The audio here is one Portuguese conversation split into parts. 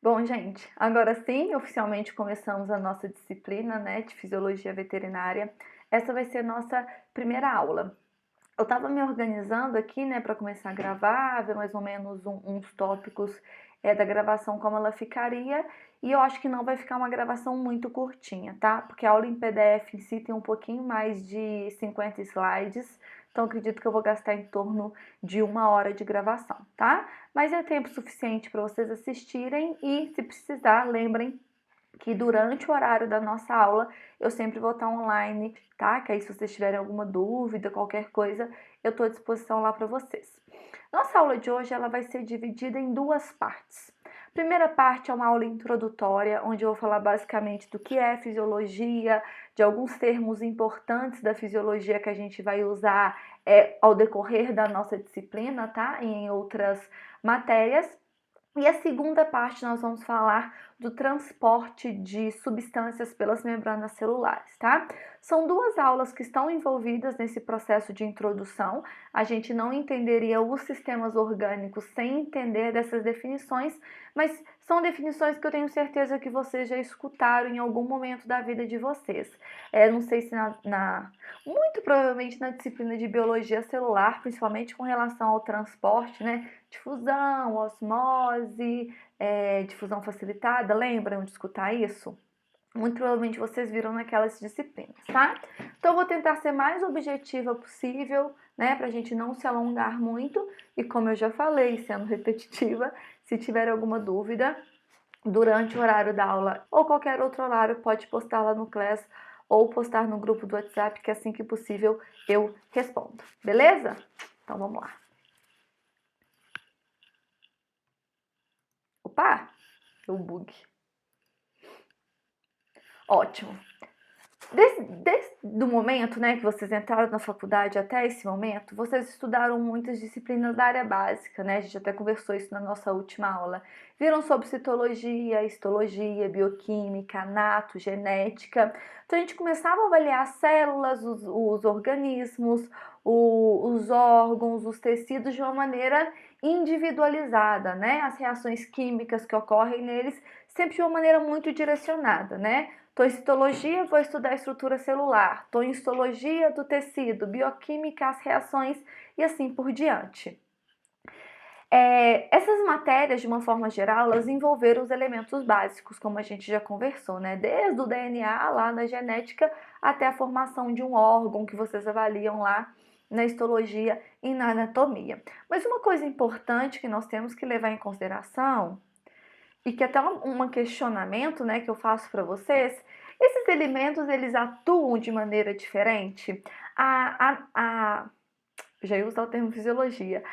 Bom, gente, agora sim, oficialmente começamos a nossa disciplina, né, de Fisiologia Veterinária. Essa vai ser a nossa primeira aula. Eu estava me organizando aqui, né, para começar a gravar, ver mais ou menos uns tópicos da gravação, como ela ficaria, e eu acho que não vai ficar uma gravação muito curtinha, tá? Porque a aula em PDF em si tem um pouquinho mais de 50 slides, então acredito que eu vou gastar em torno de 1 hora de gravação, tá? Mas é tempo suficiente para vocês assistirem e, se precisar, lembrem que durante o horário da nossa aula eu sempre vou estar online, tá? Que aí se vocês tiverem alguma dúvida, qualquer coisa, eu estou à disposição lá para vocês. Nossa aula de hoje ela vai ser dividida em duas partes. A primeira parte é uma aula introdutória, onde eu vou falar basicamente do que é fisiologia, de alguns termos importantes da fisiologia que a gente vai usar ao decorrer da nossa disciplina, tá? E em outras matérias. E a segunda parte nós vamos falar do transporte de substâncias pelas membranas celulares, tá? São duas aulas que estão envolvidas nesse processo de introdução. A gente não entenderia os sistemas orgânicos sem entender dessas definições, mas são definições que eu tenho certeza que vocês já escutaram em algum momento da vida de vocês. Não sei se muito provavelmente na disciplina de biologia celular, principalmente com relação ao transporte, né? Difusão, osmose, difusão facilitada, lembram de escutar isso? Muito provavelmente vocês viram naquelas disciplinas, tá? Então eu vou tentar ser mais objetiva possível, né, pra gente não se alongar muito. E como eu já falei, sendo repetitiva, se tiver alguma dúvida durante o horário da aula ou qualquer outro horário, pode postar lá no Class ou postar no grupo do WhatsApp, que assim que possível eu respondo, beleza? Então vamos lá. Opa, deu um bug. Ótimo. Desde o momento, né, que vocês entraram na faculdade até esse momento, vocês estudaram muitas disciplinas da área básica, né? A gente até conversou isso na nossa última aula. Viram sobre citologia, histologia, bioquímica, anato, genética. Então a gente começava a avaliar as células, os organismos, os órgãos, os tecidos de uma maneira individualizada, né? As reações químicas que ocorrem neles, sempre de uma maneira muito direcionada, né? Estou em citologia, vou estudar a estrutura celular. Estou em histologia do tecido, bioquímica, as reações e assim por diante. Essas matérias, de uma forma geral, elas envolveram os elementos básicos, como a gente já conversou, né? Desde o DNA, lá na genética, até a formação de um órgão que vocês avaliam lá na histologia e na anatomia. Mas uma coisa importante que nós temos que levar em consideração e que até um questionamento, né, que eu faço para vocês, esses elementos eles atuam de maneira diferente. Já ia usar o termo fisiologia.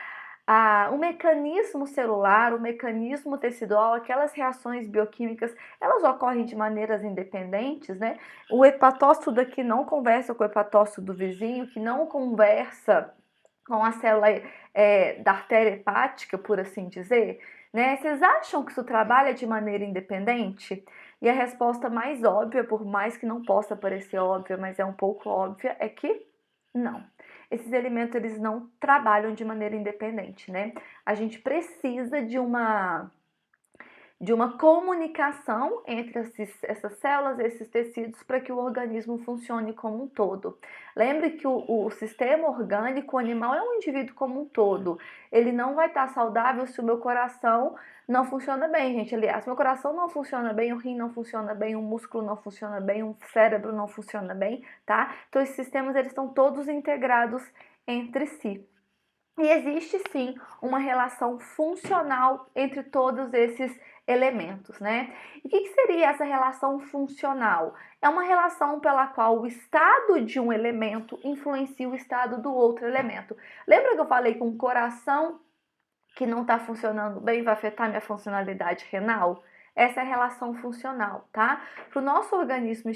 O mecanismo celular, o mecanismo tecidual, aquelas reações bioquímicas, elas ocorrem de maneiras independentes, né? O hepatócito daqui não conversa com o hepatócito do vizinho, que não conversa com a célula da artéria hepática, por assim dizer, né? Vocês acham que isso trabalha de maneira independente? E a resposta mais óbvia, por mais que não possa parecer óbvia, mas é um pouco óbvia, é que não. Esses elementos eles não trabalham de maneira independente, né? A gente precisa de uma comunicação entre essas células, esses tecidos, para que o organismo funcione como um todo. Lembre que o sistema orgânico, o animal é um indivíduo como um todo. Ele não vai estar saudável se o meu coração não funciona bem, gente. Aliás, se o meu coração não funciona bem, o rim não funciona bem, o músculo não funciona bem, o cérebro não funciona bem, tá? Então, esses sistemas, eles estão todos integrados entre si. E existe sim uma relação funcional entre todos esses elementos, né? E o que seria essa relação funcional? É uma relação pela qual o estado de um elemento influencia o estado do outro elemento. Lembra que eu falei que um coração que não está funcionando bem vai afetar minha funcionalidade renal? Essa é a relação funcional, tá? Para o nosso organismo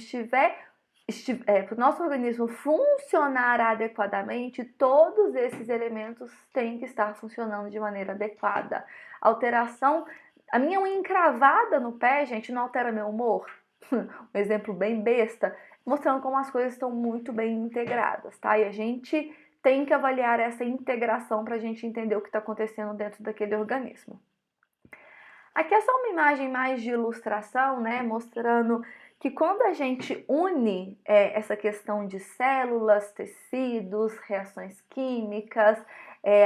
para o nosso organismo funcionar adequadamente, todos esses elementos têm que estar funcionando de maneira adequada. Alteração, a minha unha encravada no pé, gente, não altera meu humor? Um exemplo bem besta, mostrando como as coisas estão muito bem integradas, tá? E a gente tem que avaliar essa integração para a gente entender o que está acontecendo dentro daquele organismo. Aqui é só uma imagem mais de ilustração, né, mostrando que quando a gente une essa questão de células, tecidos, reações químicas,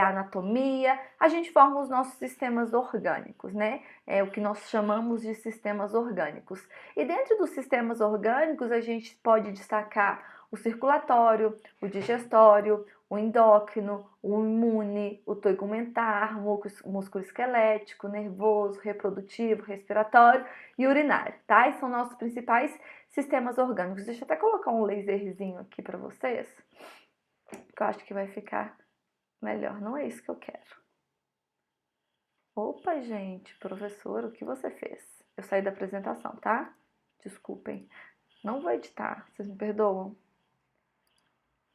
anatomia, a gente forma os nossos sistemas orgânicos, né? É o que nós chamamos de sistemas orgânicos. E dentro dos sistemas orgânicos, a gente pode destacar o circulatório, o digestório, o endócrino, o imune, o tegumentar, músculo esquelético, nervoso, reprodutivo, respiratório e urinário, tá? Esses são nossos principais sistemas orgânicos. Deixa eu até colocar um laserzinho aqui para vocês, que eu acho que vai ficar melhor. Não é isso que eu quero. Opa, gente, professor, o que você fez? Eu saí da apresentação, tá? Desculpem. Não vou editar, vocês me perdoam?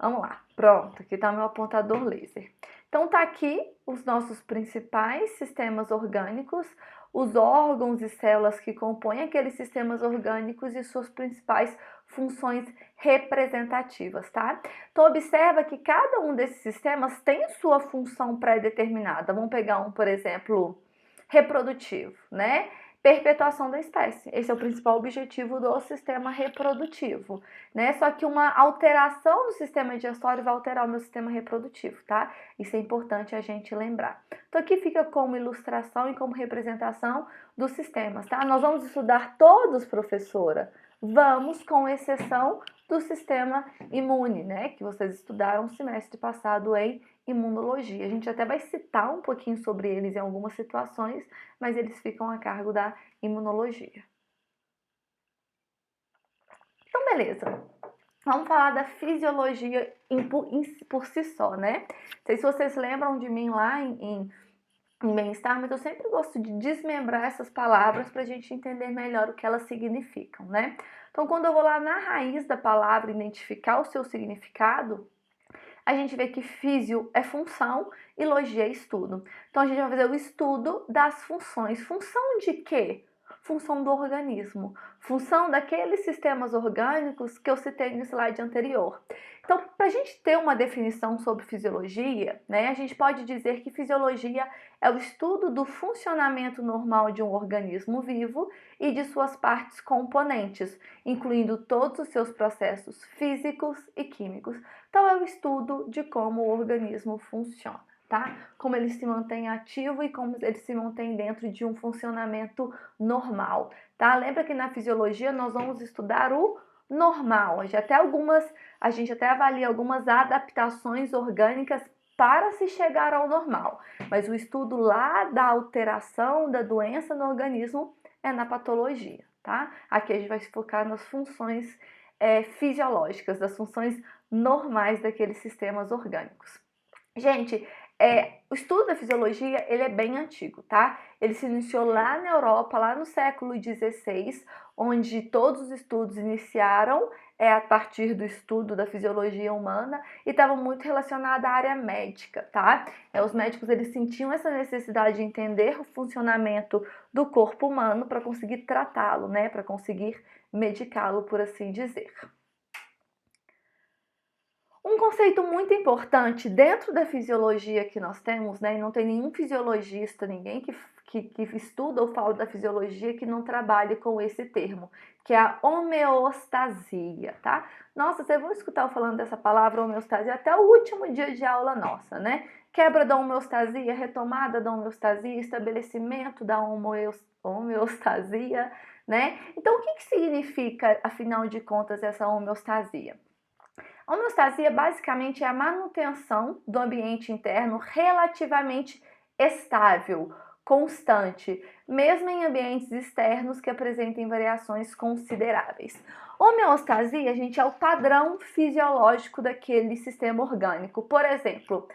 Vamos lá, pronto, aqui está meu apontador laser. Então tá aqui os nossos principais sistemas orgânicos, os órgãos e células que compõem aqueles sistemas orgânicos e suas principais funções representativas, tá? Então observa que cada um desses sistemas tem sua função pré-determinada. Vamos pegar um, por exemplo, reprodutivo, né? Perpetuação da espécie. Esse é o principal objetivo do sistema reprodutivo, né? Só que uma alteração do sistema digestório vai alterar o meu sistema reprodutivo, tá? Isso é importante a gente lembrar. Então aqui fica como ilustração e como representação dos sistemas, tá? Nós vamos estudar todos, professora? Vamos, com exceção do sistema imune, né? Que vocês estudaram no semestre passado em imunologia. A gente até vai citar um pouquinho sobre eles em algumas situações, mas eles ficam a cargo da imunologia. Então, beleza. Vamos falar da fisiologia por si só, né? Não sei se vocês lembram de mim lá em bem-estar, mas eu sempre gosto de desmembrar essas palavras para a gente entender melhor o que elas significam, né? Então, quando eu vou lá na raiz da palavra identificar o seu significado, a gente vê que físio é função e logia é estudo. Então, a gente vai fazer o estudo das funções. Função de quê? Função do organismo. Função daqueles sistemas orgânicos que eu citei no slide anterior. Então, para a gente ter uma definição sobre fisiologia, né, a gente pode dizer que fisiologia é o estudo do funcionamento normal de um organismo vivo e de suas partes componentes, incluindo todos os seus processos físicos e químicos. Então, é o estudo de como o organismo funciona, tá? Como ele se mantém ativo e como ele se mantém dentro de um funcionamento normal, tá? Lembra que na fisiologia nós vamos estudar o normal. A gente até avalia algumas adaptações orgânicas para se chegar ao normal. Mas o estudo lá da alteração da doença no organismo é na patologia, tá? Aqui a gente vai se focar nas funções fisiológicas, das funções normais daqueles sistemas orgânicos. Gente, o estudo da fisiologia, ele é bem antigo, tá? Ele se iniciou lá na Europa, lá no século XVI, onde todos os estudos iniciaram a partir do estudo da fisiologia humana e estavam muito relacionados à área médica, tá? Os médicos, eles sentiam essa necessidade de entender o funcionamento do corpo humano para conseguir tratá-lo, né? Para conseguir medicá-lo, por assim dizer. Um conceito muito importante dentro da fisiologia que nós temos, né, e não tem nenhum fisiologista, ninguém que estuda ou fala da fisiologia que não trabalhe com esse termo, que é a homeostasia, tá? Nossa, vocês vão escutar eu falando dessa palavra homeostasia até o último dia de aula nossa, né? Quebra da homeostasia, retomada da homeostasia, estabelecimento da homeostasia, né? Então, o que significa, afinal de contas, essa homeostasia? A homeostasia basicamente é a manutenção do ambiente interno relativamente estável, constante, mesmo em ambientes externos que apresentem variações consideráveis. Homeostasia, gente, é o padrão fisiológico daquele sistema orgânico. Por exemplo,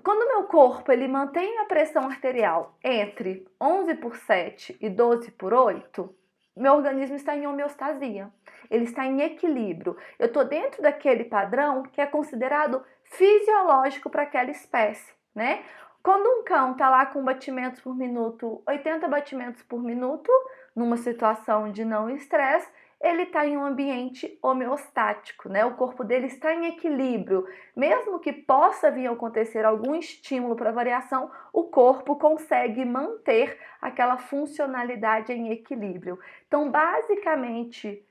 quando o meu corpo ele mantém a pressão arterial entre 11/7 e 12/8, meu organismo está em homeostasia, ele está em equilíbrio. Eu estou dentro daquele padrão que é considerado fisiológico para aquela espécie, né? Quando um cão está lá com batimentos por minuto, 80 batimentos por minuto, numa situação de não estresse, ele está em um ambiente homeostático, né? O corpo dele está em equilíbrio. Mesmo que possa vir a acontecer algum estímulo para variação, o corpo consegue manter aquela funcionalidade em equilíbrio. Então, basicamente,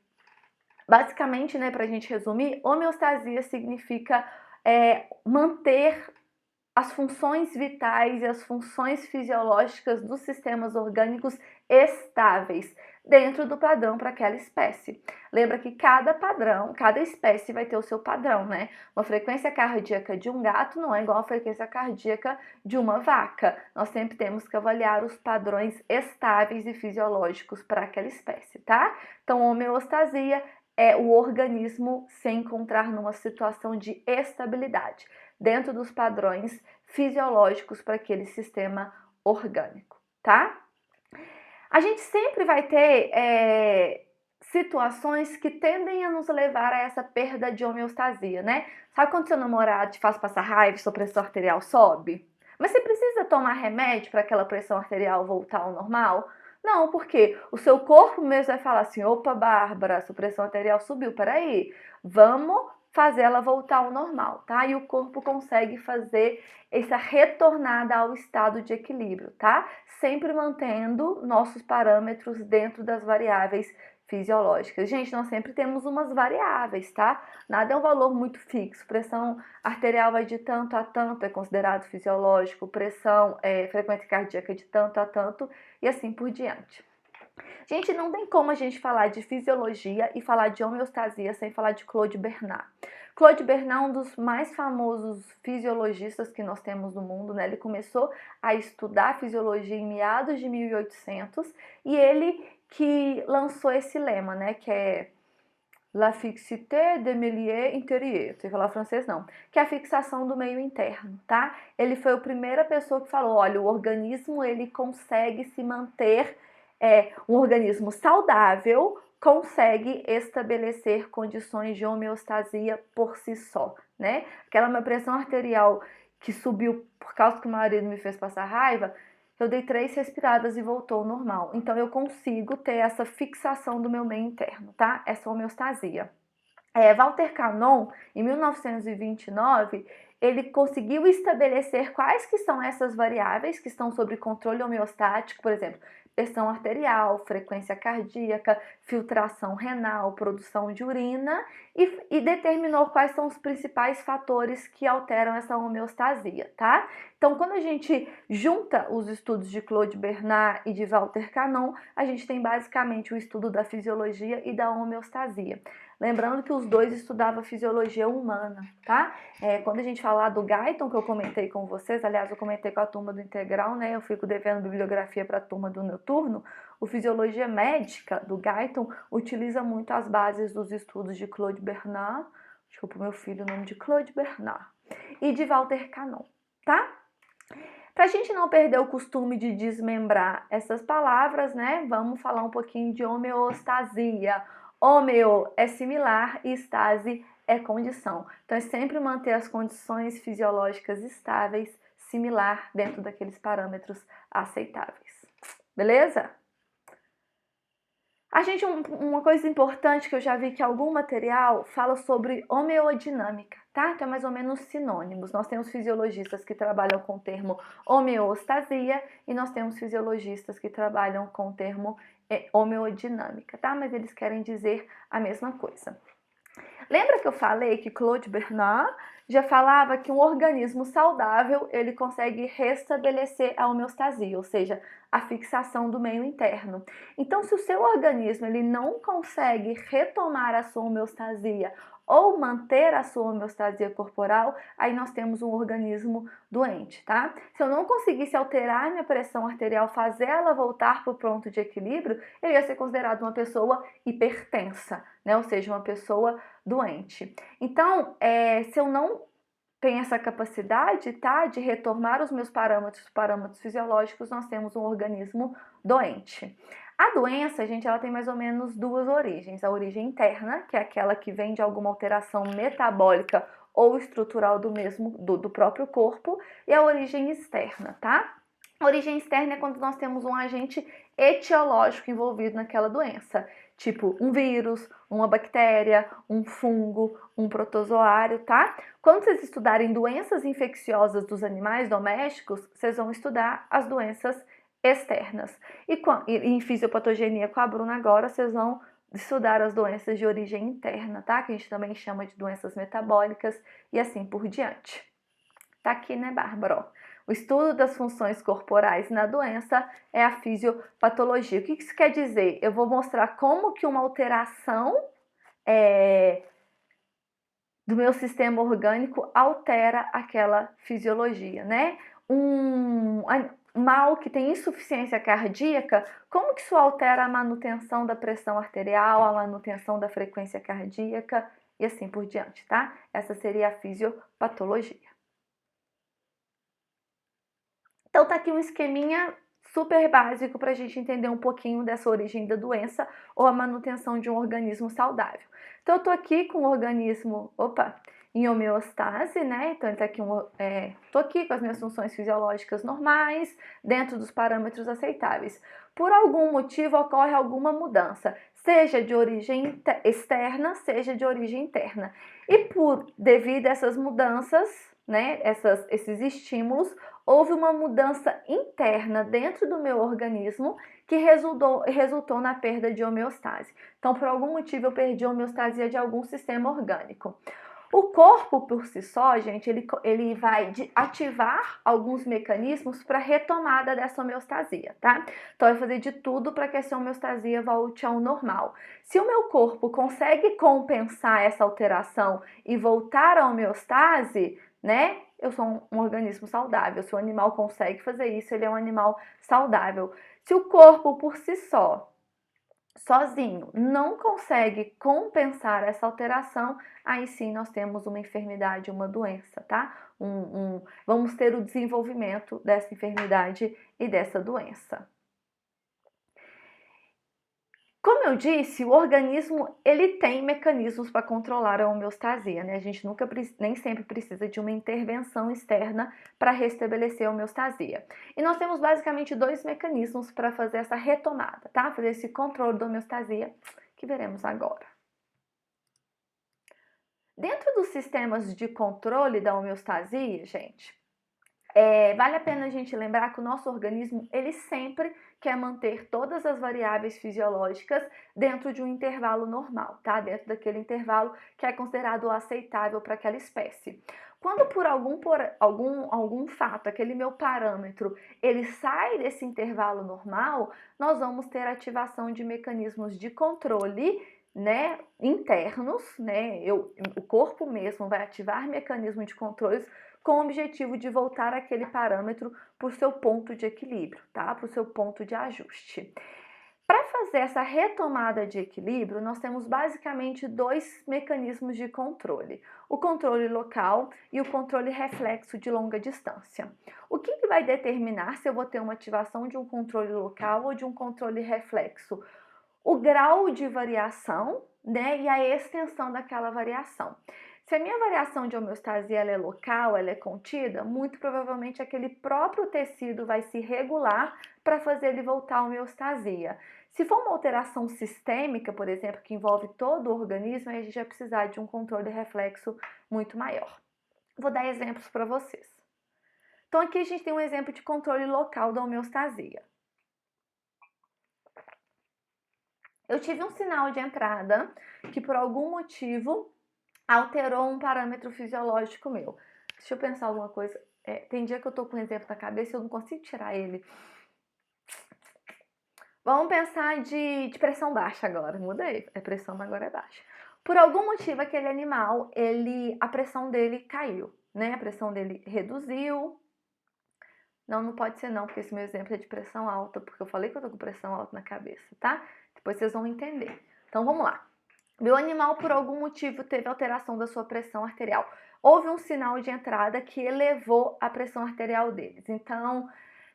né, para a gente resumir, homeostasia significa manter as funções vitais e as funções fisiológicas dos sistemas orgânicos estáveis dentro do padrão para aquela espécie. Lembra que cada padrão, cada espécie vai ter o seu padrão, né? Uma frequência cardíaca de um gato não é igual a frequência cardíaca de uma vaca. Nós sempre temos que avaliar os padrões estáveis e fisiológicos para aquela espécie, tá? Então, homeostasia é o organismo se encontrar numa situação de estabilidade dentro dos padrões fisiológicos para aquele sistema orgânico, tá? A gente sempre vai ter situações que tendem a nos levar a essa perda de homeostasia, né? Sabe quando seu namorado te faz passar raiva e sua pressão arterial sobe? Mas você precisa tomar remédio para aquela pressão arterial voltar ao normal? Não, porque o seu corpo mesmo vai falar assim, opa, Bárbara, sua pressão arterial subiu, peraí, vamos fazer ela voltar ao normal, tá? E o corpo consegue fazer essa retornada ao estado de equilíbrio, tá? Sempre mantendo nossos parâmetros dentro das variáveis fisiológicas. Gente, nós sempre temos umas variáveis, tá? Nada é um valor muito fixo. Pressão arterial vai de tanto a tanto, é considerado fisiológico. Pressão, frequência cardíaca de tanto a tanto e assim por diante. Gente, não tem como a gente falar de fisiologia e falar de homeostasia sem falar de Claude Bernard. Claude Bernard é um dos mais famosos fisiologistas que nós temos no mundo, né? Ele começou a estudar fisiologia em meados de 1800 e ele que lançou esse lema, né? Que é La fixité de milieu intérieur, não sei falar francês não, que é a fixação do meio interno, tá? Ele foi a primeira pessoa que falou, olha, o organismo ele consegue se manter, um organismo saudável consegue estabelecer condições de homeostasia por si só, né? Aquela minha pressão arterial que subiu por causa que o marido me fez passar raiva, eu dei 3 respiradas e voltou ao normal. Então, eu consigo ter essa fixação do meu meio interno, tá? Essa homeostasia. Walter Cannon, em 1929, ele conseguiu estabelecer quais que são essas variáveis que estão sob controle homeostático, por exemplo, pressão arterial, frequência cardíaca, filtração renal, produção de urina e determinou quais são os principais fatores que alteram essa homeostasia, tá? Então, quando a gente junta os estudos de Claude Bernard e de Walter Cannon, a gente tem basicamente o estudo da fisiologia e da homeostasia. Lembrando que os dois estudavam fisiologia humana, tá? Quando a gente falar do Guyton, que eu comentei com vocês, aliás, eu comentei com a turma do Integral, né? Eu fico devendo bibliografia para a turma do noturno. O Fisiologia Médica do Guyton utiliza muito as bases dos estudos de Claude Bernard, deixa eu pôr meu filho o nome de Claude Bernard, e de Walter Cannon, tá? Para a gente não perder o costume de desmembrar essas palavras, né? Vamos falar um pouquinho de homeostasia. Homeo é similar e estase é condição. Então, é sempre manter as condições fisiológicas estáveis, similar, dentro daqueles parâmetros aceitáveis. Beleza? Uma coisa importante que eu já vi que algum material fala sobre homeodinâmica, tá? Então, é mais ou menos sinônimos. Nós temos fisiologistas que trabalham com o termo homeostasia e nós temos fisiologistas que trabalham com o termo homeodinâmica, tá? Mas eles querem dizer a mesma coisa. Lembra que eu falei que Claude Bernard já falava que um organismo saudável ele consegue restabelecer a homeostasia, ou seja, a fixação do meio interno. Então, se o seu organismo ele não consegue retomar a sua homeostasia ou manter a sua homeostasia corporal, aí nós temos um organismo doente, tá? Se eu não conseguisse alterar minha pressão arterial, fazer ela voltar para o ponto de equilíbrio, eu ia ser considerado uma pessoa hipertensa, né? Ou seja, uma pessoa doente. Então, se eu não tenho essa capacidade, tá, de retomar os meus parâmetros fisiológicos, nós temos um organismo doente. A doença, gente, ela tem mais ou menos 2 origens. A origem interna, que é aquela que vem de alguma alteração metabólica ou estrutural do próprio corpo, e a origem externa, tá? A origem externa é quando nós temos um agente etiológico envolvido naquela doença, tipo um vírus, uma bactéria, um fungo, um protozoário, tá? Quando vocês estudarem doenças infecciosas dos animais domésticos, vocês vão estudar as doenças externas. E em fisiopatogenia com a Bruna agora, vocês vão estudar as doenças de origem interna, tá? Que a gente também chama de doenças metabólicas e assim por diante. Tá aqui, né, Bárbara? O estudo das funções corporais na doença é a fisiopatologia. O que isso quer dizer? Eu vou mostrar como que uma alteração do meu sistema orgânico altera aquela fisiologia, né? Um mal que tem insuficiência cardíaca, como que isso altera a manutenção da pressão arterial, a manutenção da frequência cardíaca e assim por diante, tá? Essa seria a fisiopatologia. Então tá aqui um esqueminha super básico para a gente entender um pouquinho dessa origem da doença ou a manutenção de um organismo saudável. Então eu tô aqui com o organismo, em homeostase, né? Então ele tá aqui, tô aqui com as minhas funções fisiológicas normais, dentro dos parâmetros aceitáveis. Por algum motivo ocorre alguma mudança, seja de origem externa, seja de origem interna. E devido a essas mudanças, né, esses estímulos, houve uma mudança interna dentro do meu organismo que resultou na perda de homeostase. Então, por algum motivo, eu perdi a homeostasia de algum sistema orgânico. O corpo, por si só, gente, ele vai ativar alguns mecanismos para retomada dessa homeostasia, tá? Então, vai fazer de tudo para que essa homeostasia volte ao normal. Se o meu corpo consegue compensar essa alteração e voltar à homeostase, né? Eu sou um organismo saudável. Se o animal consegue fazer isso, ele é um animal saudável. Se o corpo por si só, sozinho, não consegue compensar essa alteração, aí sim nós temos uma enfermidade, uma doença, tá? Vamos ter o desenvolvimento dessa enfermidade e dessa doença. Como eu disse, o organismo ele tem mecanismos para controlar a homeostasia, né? A gente nem sempre precisa de uma intervenção externa para restabelecer a homeostasia. E nós temos basicamente dois mecanismos para fazer essa retomada, tá? Fazer esse controle da homeostasia que veremos agora. Dentro dos sistemas de controle da homeostasia, gente, vale a pena a gente lembrar que o nosso organismo, ele sempre quer manter todas as variáveis fisiológicas dentro de um intervalo normal, tá? Dentro daquele intervalo que é considerado aceitável para aquela espécie. Quando por algum fato, aquele meu parâmetro, ele sai desse intervalo normal, nós vamos ter ativação de mecanismos de controle, né, internos, né? O corpo mesmo vai ativar mecanismos de controles com o objetivo de voltar aquele parâmetro para o seu ponto de equilíbrio, tá? Para o seu ponto de ajuste. Para fazer essa retomada de equilíbrio, nós temos basicamente dois mecanismos de controle: o controle local e o controle reflexo de longa distância. O que vai determinar se eu vou ter uma ativação de um controle local ou de um controle reflexo? O grau de variação, né, e a extensão daquela variação. Se a minha variação de homeostasia ela é local, ela é contida, muito provavelmente aquele próprio tecido vai se regular para fazer ele voltar à homeostasia. Se for uma alteração sistêmica, por exemplo, que envolve todo o organismo, aí a gente vai precisar de um controle reflexo muito maior. Vou dar exemplos para vocês. Então aqui a gente tem um exemplo de controle local da homeostasia. Eu tive um sinal de entrada que por algum motivo alterou um parâmetro fisiológico meu. Deixa eu pensar alguma coisa. Tem dia que eu tô com um exemplo na cabeça e eu não consigo tirar ele. Vamos pensar de pressão baixa agora. Mudei. A pressão agora é baixa. Por algum motivo, aquele animal, a pressão dele caiu, né? A pressão dele reduziu. Não pode ser não, porque esse meu exemplo é de pressão alta, porque eu falei que eu tô com pressão alta na cabeça, tá? Depois vocês vão entender. Então, vamos lá. Meu animal, por algum motivo, teve alteração da sua pressão arterial. Houve um sinal de entrada que elevou a pressão arterial deles. Então,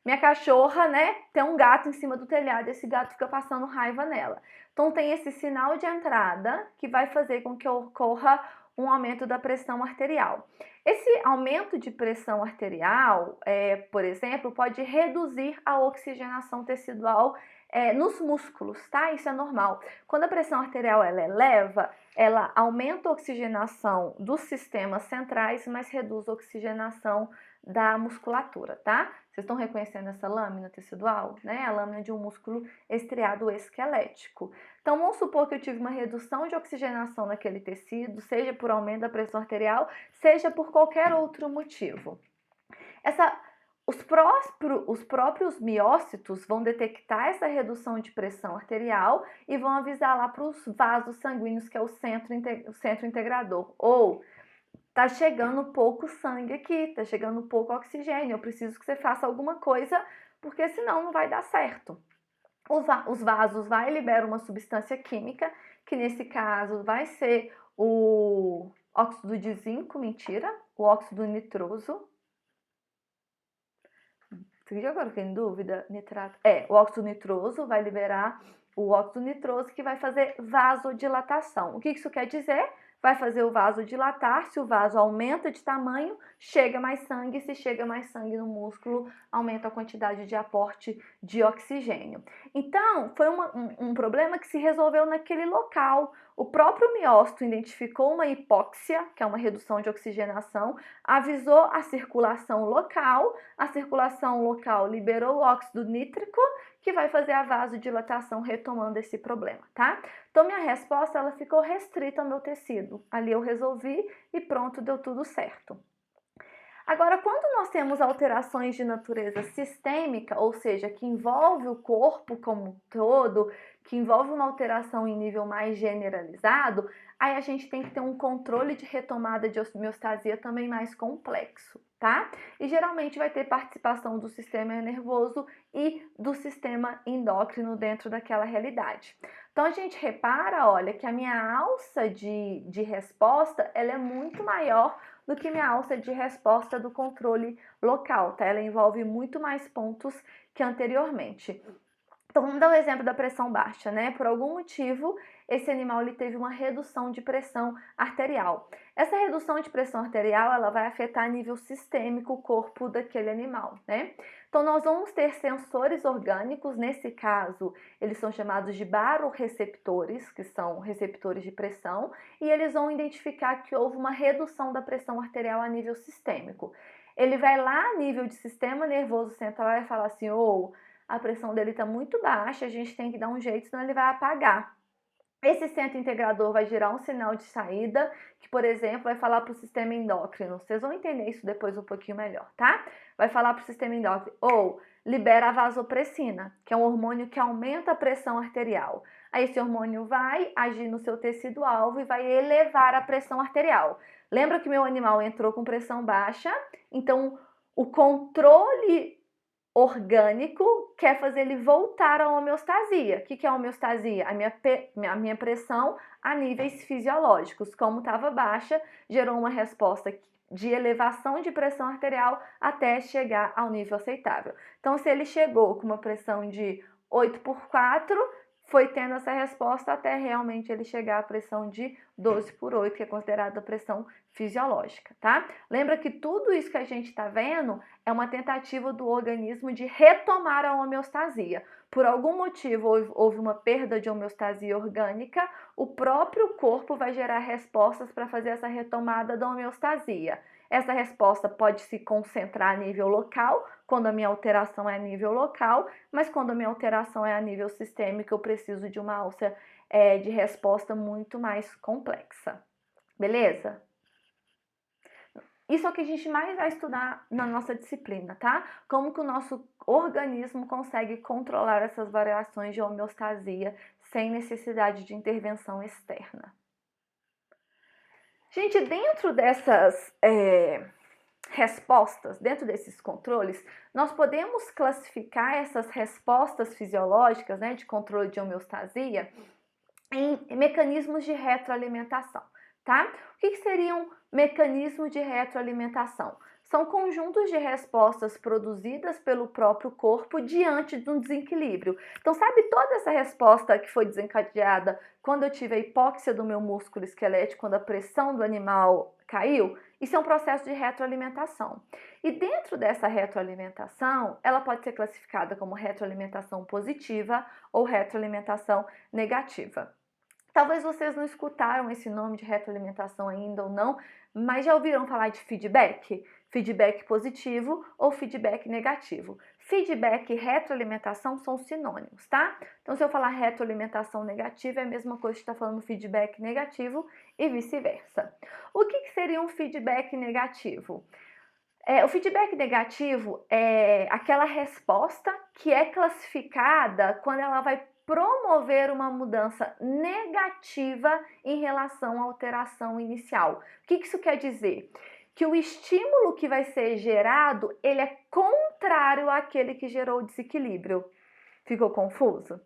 minha cachorra, né, tem um gato em cima do telhado, esse gato fica passando raiva nela. Então, tem esse sinal de entrada que vai fazer com que ocorra um aumento da pressão arterial. Esse aumento de pressão arterial, por exemplo, pode reduzir a oxigenação tecidual nos músculos, tá? Isso é normal. Quando a pressão arterial ela eleva, ela aumenta a oxigenação dos sistemas centrais, mas reduz a oxigenação da musculatura, tá? Vocês estão reconhecendo essa lâmina tecidual, né? A lâmina de um músculo estriado esquelético. Então, vamos supor que eu tive uma redução de oxigenação naquele tecido, seja por aumento da pressão arterial, seja por qualquer outro motivo. Os próprios miócitos vão detectar essa redução de pressão arterial e vão avisar lá para os vasos sanguíneos, que é o centro integrador. Ou, tá chegando pouco sangue aqui, tá chegando pouco oxigênio, eu preciso que você faça alguma coisa, porque senão não vai dar certo. Os vasos vai liberar uma substância química, que nesse caso vai ser o óxido de zinco, o óxido nitroso. Agora fiquei em dúvida, nitrato. O óxido nitroso vai liberar o óxido nitroso que vai fazer vasodilatação. O que isso quer dizer? Vai fazer o vaso dilatar, se o vaso aumenta de tamanho, chega mais sangue, se chega mais sangue no músculo, aumenta a quantidade de aporte de oxigênio. Então, foi um problema que se resolveu naquele local. O próprio miócito identificou uma hipóxia, que é uma redução de oxigenação, avisou a circulação local liberou o óxido nítrico, que vai fazer a vasodilatação retomando esse problema, tá? Então, minha resposta, ela ficou restrita ao meu tecido. Ali eu resolvi e pronto, deu tudo certo. Agora, quando nós temos alterações de natureza sistêmica, ou seja, que envolve o corpo como um todo, que envolve uma alteração em nível mais generalizado, aí a gente tem que ter um controle de retomada de homeostasia também mais complexo, tá? E geralmente vai ter participação do sistema nervoso e do sistema endócrino dentro daquela realidade. Então, a gente repara, olha, que a minha alça de resposta, ela é muito maior do que minha alça de resposta do controle local, tá? Ela envolve muito mais pontos que anteriormente. Então, vamos dar o exemplo da pressão baixa, né? Por algum motivo, esse animal ele teve uma redução de pressão arterial. Essa redução de pressão arterial, ela vai afetar a nível sistêmico o corpo daquele animal, né? Então, nós vamos ter sensores orgânicos, nesse caso, eles são chamados de baroreceptores, que são receptores de pressão, e eles vão identificar que houve uma redução da pressão arterial a nível sistêmico. Ele vai lá a nível de sistema nervoso central e vai falar assim, a pressão dele está muito baixa, a gente tem que dar um jeito, senão ele vai apagar. Esse centro integrador vai gerar um sinal de saída, que, por exemplo, vai falar para o sistema endócrino. Vocês vão entender isso depois um pouquinho melhor, tá? Vai falar para o sistema endócrino, libera a vasopressina, que é um hormônio que aumenta a pressão arterial. Aí esse hormônio vai agir no seu tecido-alvo e vai elevar a pressão arterial. Lembra que meu animal entrou com pressão baixa? Então, o controle orgânico quer fazer ele voltar à homeostasia. O que é a homeostasia? A minha pressão a níveis fisiológicos. Como estava baixa, gerou uma resposta de elevação de pressão arterial até chegar ao nível aceitável. Então, se ele chegou com uma pressão de 8/4, foi tendo essa resposta até realmente ele chegar à pressão de 12/8, que é considerada a pressão fisiológica, tá? Lembra que tudo isso que a gente está vendo é uma tentativa do organismo de retomar a homeostasia. Por algum motivo houve uma perda de homeostasia orgânica, o próprio corpo vai gerar respostas para fazer essa retomada da homeostasia. Essa resposta pode se concentrar a nível local, quando a minha alteração é a nível local, mas quando a minha alteração é a nível sistêmico, eu preciso de uma alça de resposta muito mais complexa. Beleza? Isso é o que a gente mais vai estudar na nossa disciplina, tá? Como que o nosso organismo consegue controlar essas variações de homeostasia sem necessidade de intervenção externa. Gente, dentro dessas respostas, dentro desses controles, nós podemos classificar essas respostas fisiológicas, né, de controle de homeostasia em mecanismos de retroalimentação, tá? O que seriam mecanismos de retroalimentação? são conjuntos de respostas produzidas pelo próprio corpo diante de um desequilíbrio. Então, sabe toda essa resposta que foi desencadeada quando eu tive a hipóxia do meu músculo esquelético, quando a pressão do animal caiu? Isso é um processo de retroalimentação. E dentro dessa retroalimentação, ela pode ser classificada como retroalimentação positiva ou retroalimentação negativa. Talvez vocês não escutaram esse nome de retroalimentação ainda ou não, mas já ouviram falar de feedback? Feedback positivo ou feedback negativo. Feedback e retroalimentação são sinônimos, tá? Então, se eu falar retroalimentação negativa, é a mesma coisa que está falando feedback negativo e vice-versa. O que seria um feedback negativo? O feedback negativo é aquela resposta que é classificada quando ela vai promover uma mudança negativa em relação à alteração inicial. O que isso quer dizer? Que o estímulo que vai ser gerado, ele é contrário àquele que gerou o desequilíbrio. Ficou confuso?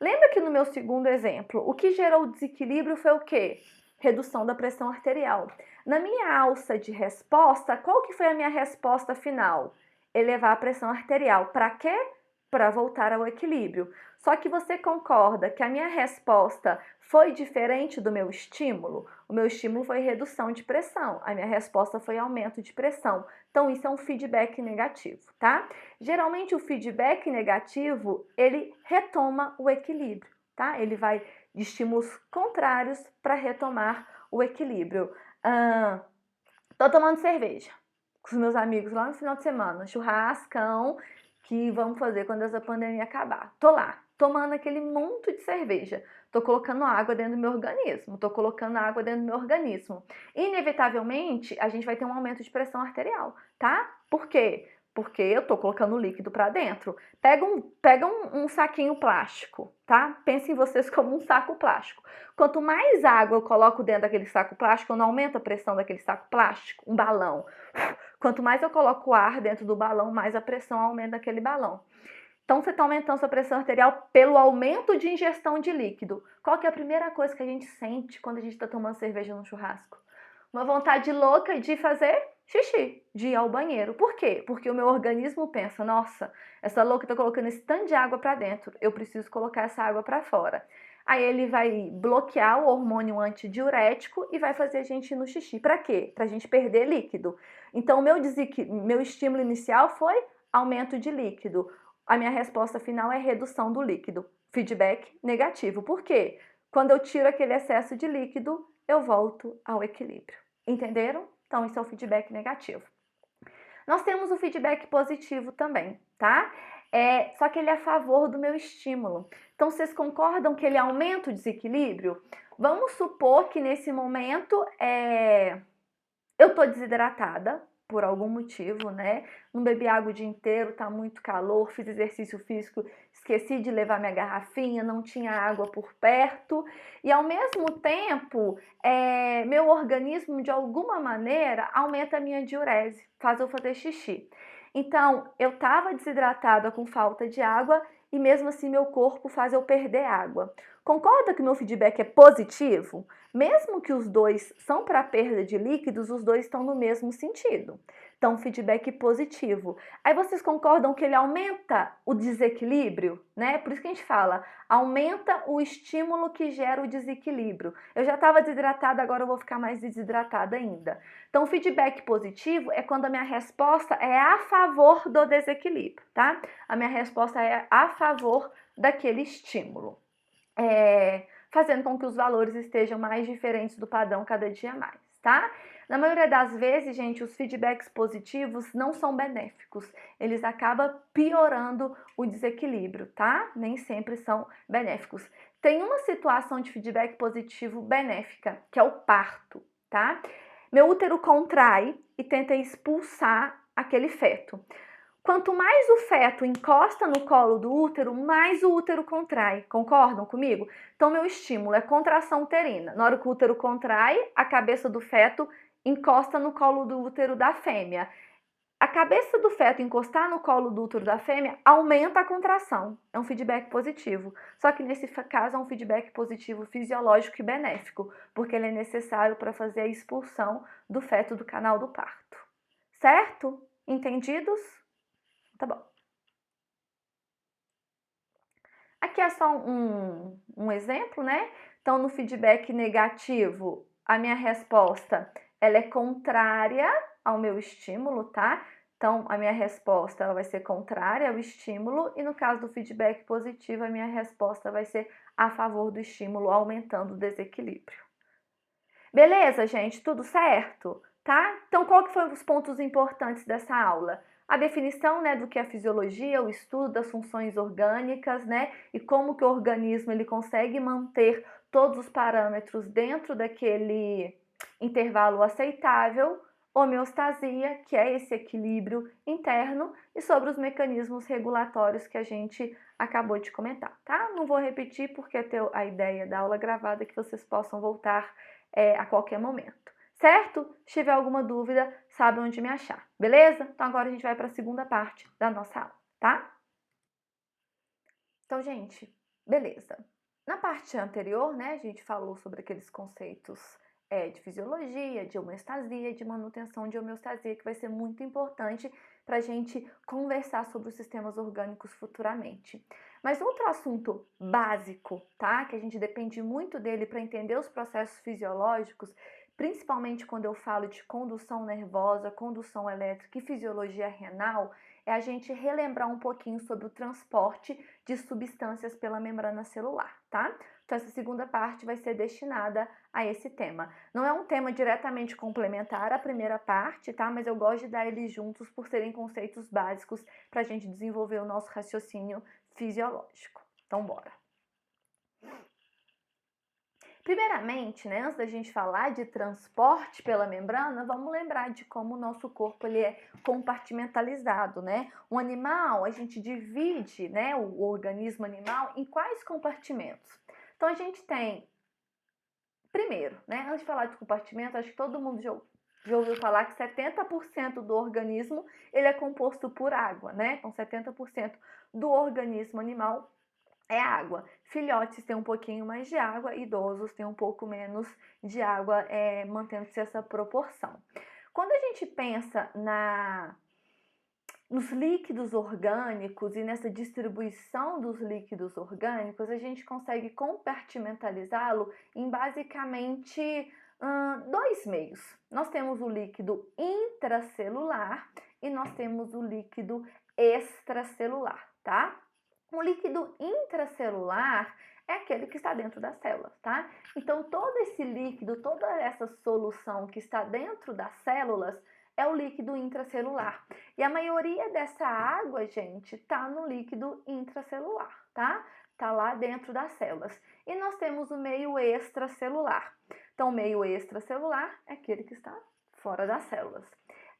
Lembra que no meu segundo exemplo, o que gerou o desequilíbrio foi o quê? Redução da pressão arterial. Na minha alça de resposta, qual que foi a minha resposta final? Elevar a pressão arterial. Para quê? Para voltar ao equilíbrio. Só que você concorda que a minha resposta foi diferente do meu estímulo? O meu estímulo foi redução de pressão, a minha resposta foi aumento de pressão. Então, isso é um feedback negativo, tá? Geralmente, o feedback negativo, ele retoma o equilíbrio, tá? Ele vai de estímulos contrários para retomar o equilíbrio. Tô tomando cerveja com os meus amigos lá no final de semana, churrascão que vamos fazer quando essa pandemia acabar. Tô lá, tomando aquele monte de cerveja. Tô colocando água dentro do meu organismo. Inevitavelmente, a gente vai ter um aumento de pressão arterial, tá? Por quê? Porque eu tô colocando líquido para dentro. Pega um saquinho plástico, tá? Pense em vocês como um saco plástico. Quanto mais água eu coloco dentro daquele saco plástico, eu não aumento a pressão daquele saco plástico, um balão. Quanto mais eu coloco ar dentro do balão, mais a pressão aumenta naquele balão. Então, você está aumentando sua pressão arterial pelo aumento de ingestão de líquido. Qual que é a primeira coisa que a gente sente quando a gente está tomando cerveja no churrasco? Uma vontade louca de fazer xixi, de ir ao banheiro. Por quê? Porque o meu organismo pensa, nossa, essa louca está colocando esse tanto de água para dentro, eu preciso colocar essa água para fora. Aí ele vai bloquear o hormônio antidiurético e vai fazer a gente ir no xixi. Para quê? Para a gente perder líquido. Então, meu estímulo inicial foi aumento de líquido. A minha resposta final é redução do líquido. Feedback negativo. Por quê? Quando eu tiro aquele excesso de líquido, eu volto ao equilíbrio. Entenderam? Então, isso é o feedback negativo. Nós temos o feedback positivo também, tá? Só que ele é a favor do meu estímulo. Então, vocês concordam que ele aumenta o desequilíbrio? Vamos supor que nesse momento eu tô desidratada por algum motivo, né? Não bebi água o dia inteiro, tá muito calor, fiz exercício físico, esqueci de levar minha garrafinha, não tinha água por perto. E ao mesmo tempo, meu organismo, de alguma maneira, aumenta a minha diurese, faz eu fazer xixi. Então, eu estava desidratada com falta de água e mesmo assim meu corpo faz eu perder água. Concorda que meu feedback é positivo? Mesmo que os dois são para perda de líquidos, os dois estão no mesmo sentido. Então, feedback positivo. Aí vocês concordam que ele aumenta o desequilíbrio, né? Por isso que a gente fala, aumenta o estímulo que gera o desequilíbrio. Eu já estava desidratada, agora eu vou ficar mais desidratada ainda. Então, o feedback positivo é quando a minha resposta é a favor do desequilíbrio, tá? A minha resposta é a favor daquele estímulo. Fazendo com que os valores estejam mais diferentes do padrão cada dia mais, tá? Na maioria das vezes, gente, os feedbacks positivos não são benéficos. Eles acabam piorando o desequilíbrio, tá? Nem sempre são benéficos. Tem uma situação de feedback positivo benéfica, que é o parto, tá? Meu útero contrai e tenta expulsar aquele feto. Quanto mais o feto encosta no colo do útero, mais o útero contrai. Concordam comigo? Então, meu estímulo é contração uterina. Na hora que o útero contrai, a cabeça do feto encosta no colo do útero da fêmea. A cabeça do feto encostar no colo do útero da fêmea aumenta a contração. É um feedback positivo. Só que nesse caso é um feedback positivo fisiológico e benéfico, porque ele é necessário para fazer a expulsão do feto do canal do parto. Certo? Entendidos? Tá bom. Aqui é só um exemplo, né? Então, no feedback negativo, a minha resposta ela é contrária ao meu estímulo, tá? Então, a minha resposta ela vai ser contrária ao estímulo e no caso do feedback positivo, a minha resposta vai ser a favor do estímulo, aumentando o desequilíbrio. Beleza, gente? Tudo certo? Tá? Então, qual que foram os pontos importantes dessa aula? A definição, né, do que é fisiologia, o estudo das funções orgânicas, né, e como que o organismo ele consegue manter todos os parâmetros dentro daquele intervalo aceitável, homeostasia, que é esse equilíbrio interno, e sobre os mecanismos regulatórios que a gente acabou de comentar, tá? Não vou repetir porque a ideia da aula gravada é que vocês possam voltar a qualquer momento, certo? Se tiver alguma dúvida, sabe onde me achar, beleza? Então agora a gente vai para a segunda parte da nossa aula, tá? Então, gente, beleza. Na parte anterior, né, a gente falou sobre aqueles conceitos de fisiologia, de homeostasia, de manutenção de homeostasia, que vai ser muito importante para a gente conversar sobre os sistemas orgânicos futuramente. Mas outro assunto básico, tá, que a gente depende muito dele para entender os processos fisiológicos, principalmente quando eu falo de condução nervosa, condução elétrica e fisiologia renal, é a gente relembrar um pouquinho sobre o transporte de substâncias pela membrana celular, tá? Então, essa segunda parte vai ser destinada a esse tema. Não é um tema diretamente complementar à primeira parte, tá? Mas eu gosto de dar eles juntos por serem conceitos básicos para a gente desenvolver o nosso raciocínio fisiológico. Então, bora! Primeiramente, né, antes da gente falar de transporte pela membrana, vamos lembrar de como o nosso corpo ele é compartimentalizado, né? Um animal, a gente divide, né, o organismo animal em quais compartimentos? Então, a gente tem, primeiro, né, antes de falar de compartimento, acho que todo mundo já ouviu falar que 70% do organismo ele é composto por água, né? Então, 70% do organismo animal é água. Filhotes têm um pouquinho mais de água, idosos têm um pouco menos de água, mantendo-se essa proporção. Quando a gente pensa nos líquidos orgânicos e nessa distribuição dos líquidos orgânicos, a gente consegue compartimentalizá-lo em basicamente dois meios. Nós temos o líquido intracelular e nós temos o líquido extracelular, tá? O líquido intracelular é aquele que está dentro das células, tá? Então, todo esse líquido, toda essa solução que está dentro das células é o líquido intracelular. E a maioria dessa água, gente, tá no líquido intracelular, tá? Tá lá dentro das células. E nós temos o meio extracelular. Então, o meio extracelular é aquele que está fora das células.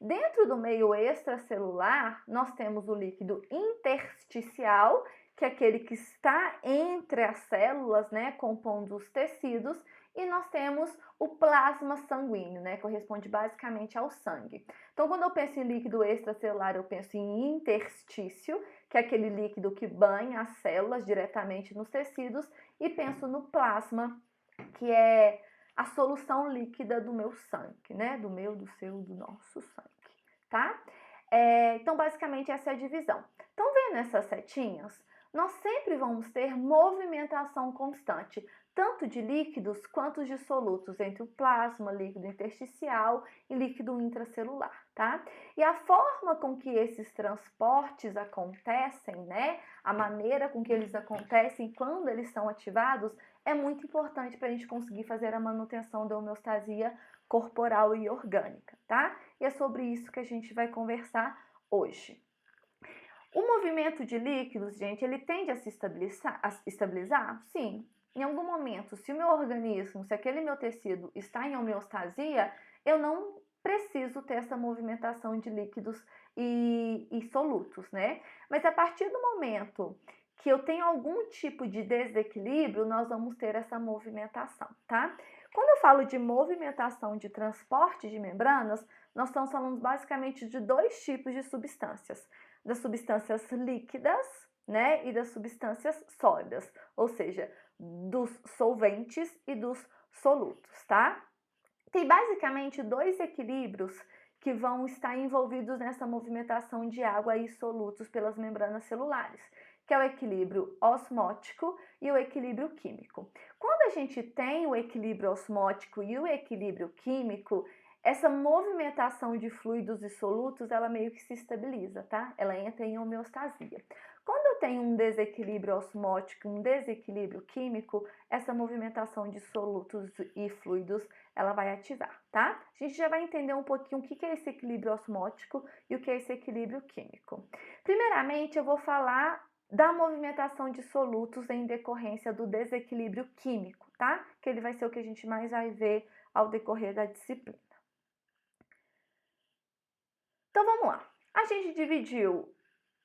Dentro do meio extracelular, nós temos o líquido intersticial, que é aquele que está entre as células, né, compondo os tecidos, e nós temos o plasma sanguíneo, né, que corresponde basicamente ao sangue. Então, quando eu penso em líquido extracelular, eu penso em interstício, que é aquele líquido que banha as células diretamente nos tecidos, e penso no plasma, que é a solução líquida do meu sangue, né? Do meu, do seu, do nosso sangue, tá? Então, basicamente, essa é a divisão. Então, vendo essas setinhas, nós sempre vamos ter movimentação constante, tanto de líquidos quanto de solutos, entre o plasma, líquido intersticial e líquido intracelular, tá? E a forma com que esses transportes acontecem, né? A maneira com que eles acontecem quando eles são ativados é muito importante para a gente conseguir fazer a manutenção da homeostasia corporal e orgânica, tá? E é sobre isso que a gente vai conversar hoje. O movimento de líquidos, gente, ele tende a se estabilizar? Sim. Em algum momento, se o meu organismo, se aquele meu tecido está em homeostasia, eu não preciso ter essa movimentação de líquidos e solutos, né? Mas a partir do momento que eu tenho algum tipo de desequilíbrio, nós vamos ter essa movimentação, tá? Quando eu falo de movimentação de transporte de membranas, nós estamos falando basicamente de dois tipos de substâncias. Das substâncias líquidas, né, e das substâncias sólidas, ou seja, dos solventes e dos solutos, tá? Tem basicamente dois equilíbrios que vão estar envolvidos nessa movimentação de água e solutos pelas membranas celulares, que é o equilíbrio osmótico e o equilíbrio químico. Quando a gente tem o equilíbrio osmótico e o equilíbrio químico, essa movimentação de fluidos e solutos, ela meio que se estabiliza, tá? Ela entra em homeostasia. Quando eu tenho um desequilíbrio osmótico, um desequilíbrio químico, essa movimentação de solutos e fluidos, ela vai ativar, tá? A gente já vai entender um pouquinho o que é esse equilíbrio osmótico e o que é esse equilíbrio químico. Primeiramente, eu vou falar da movimentação de solutos em decorrência do desequilíbrio químico, tá? Que ele vai ser o que a gente mais vai ver ao decorrer da disciplina. Então vamos lá. A gente dividiu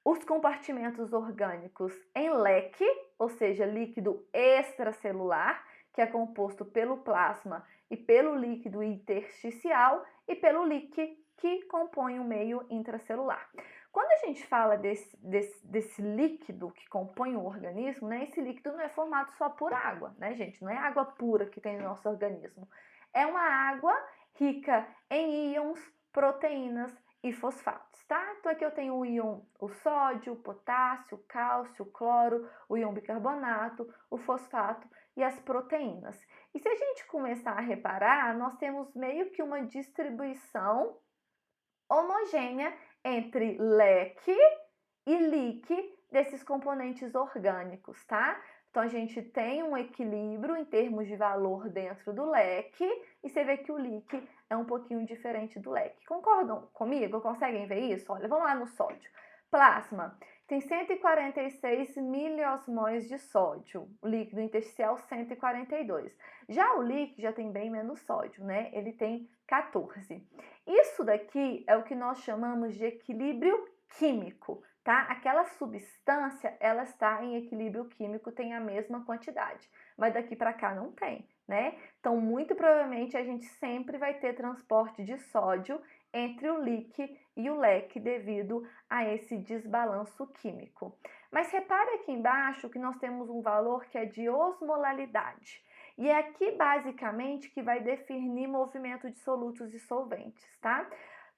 os compartimentos orgânicos em leque, ou seja, líquido extracelular, que é composto pelo plasma e pelo líquido intersticial, e pelo líquido que compõe o meio intracelular. Quando a gente fala desse líquido que compõe o organismo, né, esse líquido não é formado só por água, né, gente? Não é água pura que tem no nosso organismo. É uma água rica em íons, proteínas e fosfatos, tá? Então aqui eu tenho o íon, o sódio, o potássio, o cálcio, o cloro, o íon bicarbonato, o fosfato e as proteínas. E se a gente começar a reparar, nós temos meio que uma distribuição homogênea entre leque e lique desses componentes orgânicos, tá? Então a gente tem um equilíbrio em termos de valor dentro do leque e você vê que o lique é um pouquinho diferente do leque. Concordam comigo? Conseguem ver isso? Olha, vamos lá no sódio. Plasma tem 146 miliosmóis de sódio, o líquido intersticial 142. Já o líquido já tem bem menos sódio, né? Ele tem 14. Isso daqui é o que nós chamamos de equilíbrio químico, tá? Aquela substância, ela está em equilíbrio químico, tem a mesma quantidade, mas daqui para cá não tem, né? Então, muito provavelmente a gente sempre vai ter transporte de sódio entre o líquido e o leque devido a esse desbalanço químico. Mas repare aqui embaixo que nós temos um valor que é de osmolalidade. E é aqui basicamente que vai definir movimento de solutos e solventes, tá?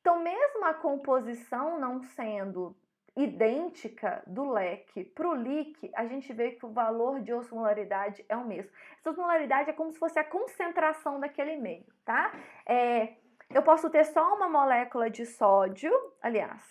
Então, mesmo a composição não sendo idêntica do leque para o líquido, a gente vê que o valor de osmolaridade é o mesmo. Essa osmolaridade é como se fosse a concentração daquele meio, tá? Eu posso ter só uma molécula de sódio, aliás,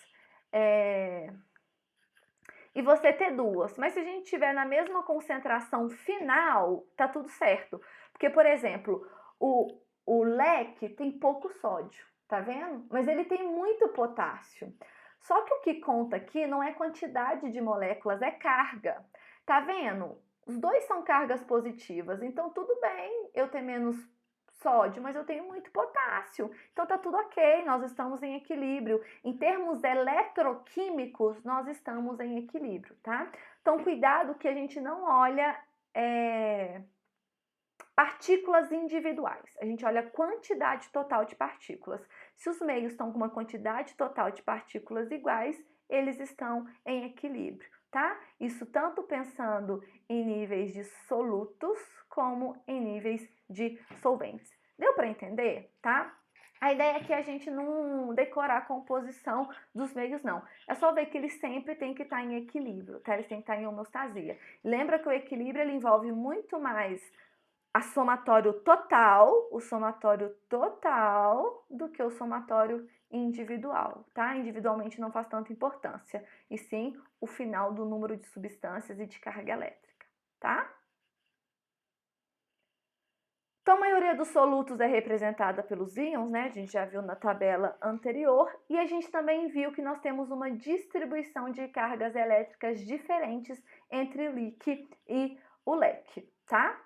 e você ter duas, mas se a gente tiver na mesma concentração final, tá tudo certo. Porque, por exemplo, o leque tem pouco sódio, tá vendo? Mas ele tem muito potássio. Só que o que conta aqui não é quantidade de moléculas, é carga. Tá vendo? Os dois são cargas positivas, então tudo bem eu ter menos sódio, mas eu tenho muito potássio. Então tá tudo ok, nós estamos em equilíbrio. Em termos eletroquímicos, nós estamos em equilíbrio, tá? Então cuidado que a gente não olha partículas individuais. A gente olha a quantidade total de partículas. Se os meios estão com uma quantidade total de partículas iguais, eles estão em equilíbrio, tá? Isso tanto pensando em níveis de solutos como em níveis de solventes. Deu para entender, tá? A ideia é que a gente não decorar a composição dos meios, não. É só ver que eles sempre têm que estar em equilíbrio, tá? Eles têm que estar em homeostasia. Lembra que o equilíbrio ele envolve muito mais o somatório total do que o somatório individual, tá? Individualmente não faz tanta importância, e sim o final do número de substâncias e de carga elétrica, tá? Então, a maioria dos solutos é representada pelos íons, né? A gente já viu na tabela anterior, e a gente também viu que nós temos uma distribuição de cargas elétricas diferentes entre o líquido e o leque, tá?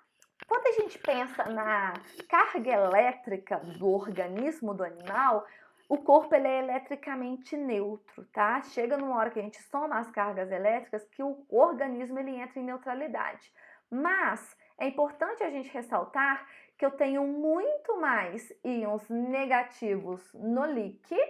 Quando a gente pensa na carga elétrica do organismo do animal, o corpo ele é eletricamente neutro, tá? Chega numa hora que a gente soma as cargas elétricas que o organismo ele entra em neutralidade. Mas é importante a gente ressaltar que eu tenho muito mais íons negativos no líquido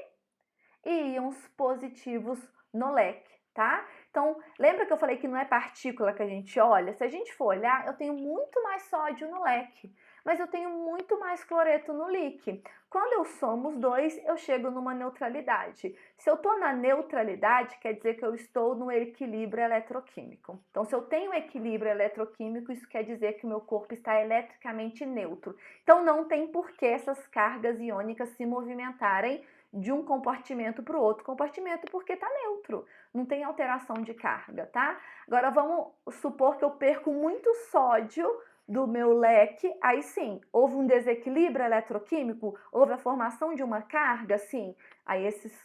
e íons positivos no leque, tá? Então, lembra que eu falei que não é partícula que a gente olha? Se a gente for olhar, eu tenho muito mais sódio no leque, mas eu tenho muito mais cloreto no líquido. Quando eu somo os dois, eu chego numa neutralidade. Se eu estou na neutralidade, quer dizer que eu estou no equilíbrio eletroquímico. Então, se eu tenho equilíbrio eletroquímico, isso quer dizer que o meu corpo está eletricamente neutro. Então, não tem por que essas cargas iônicas se movimentarem de um compartimento para o outro compartimento, porque está neutro, não tem alteração de carga, tá? Agora, vamos supor que eu perco muito sódio do meu leque, aí sim, houve um desequilíbrio eletroquímico, houve a formação de uma carga, sim, aí esses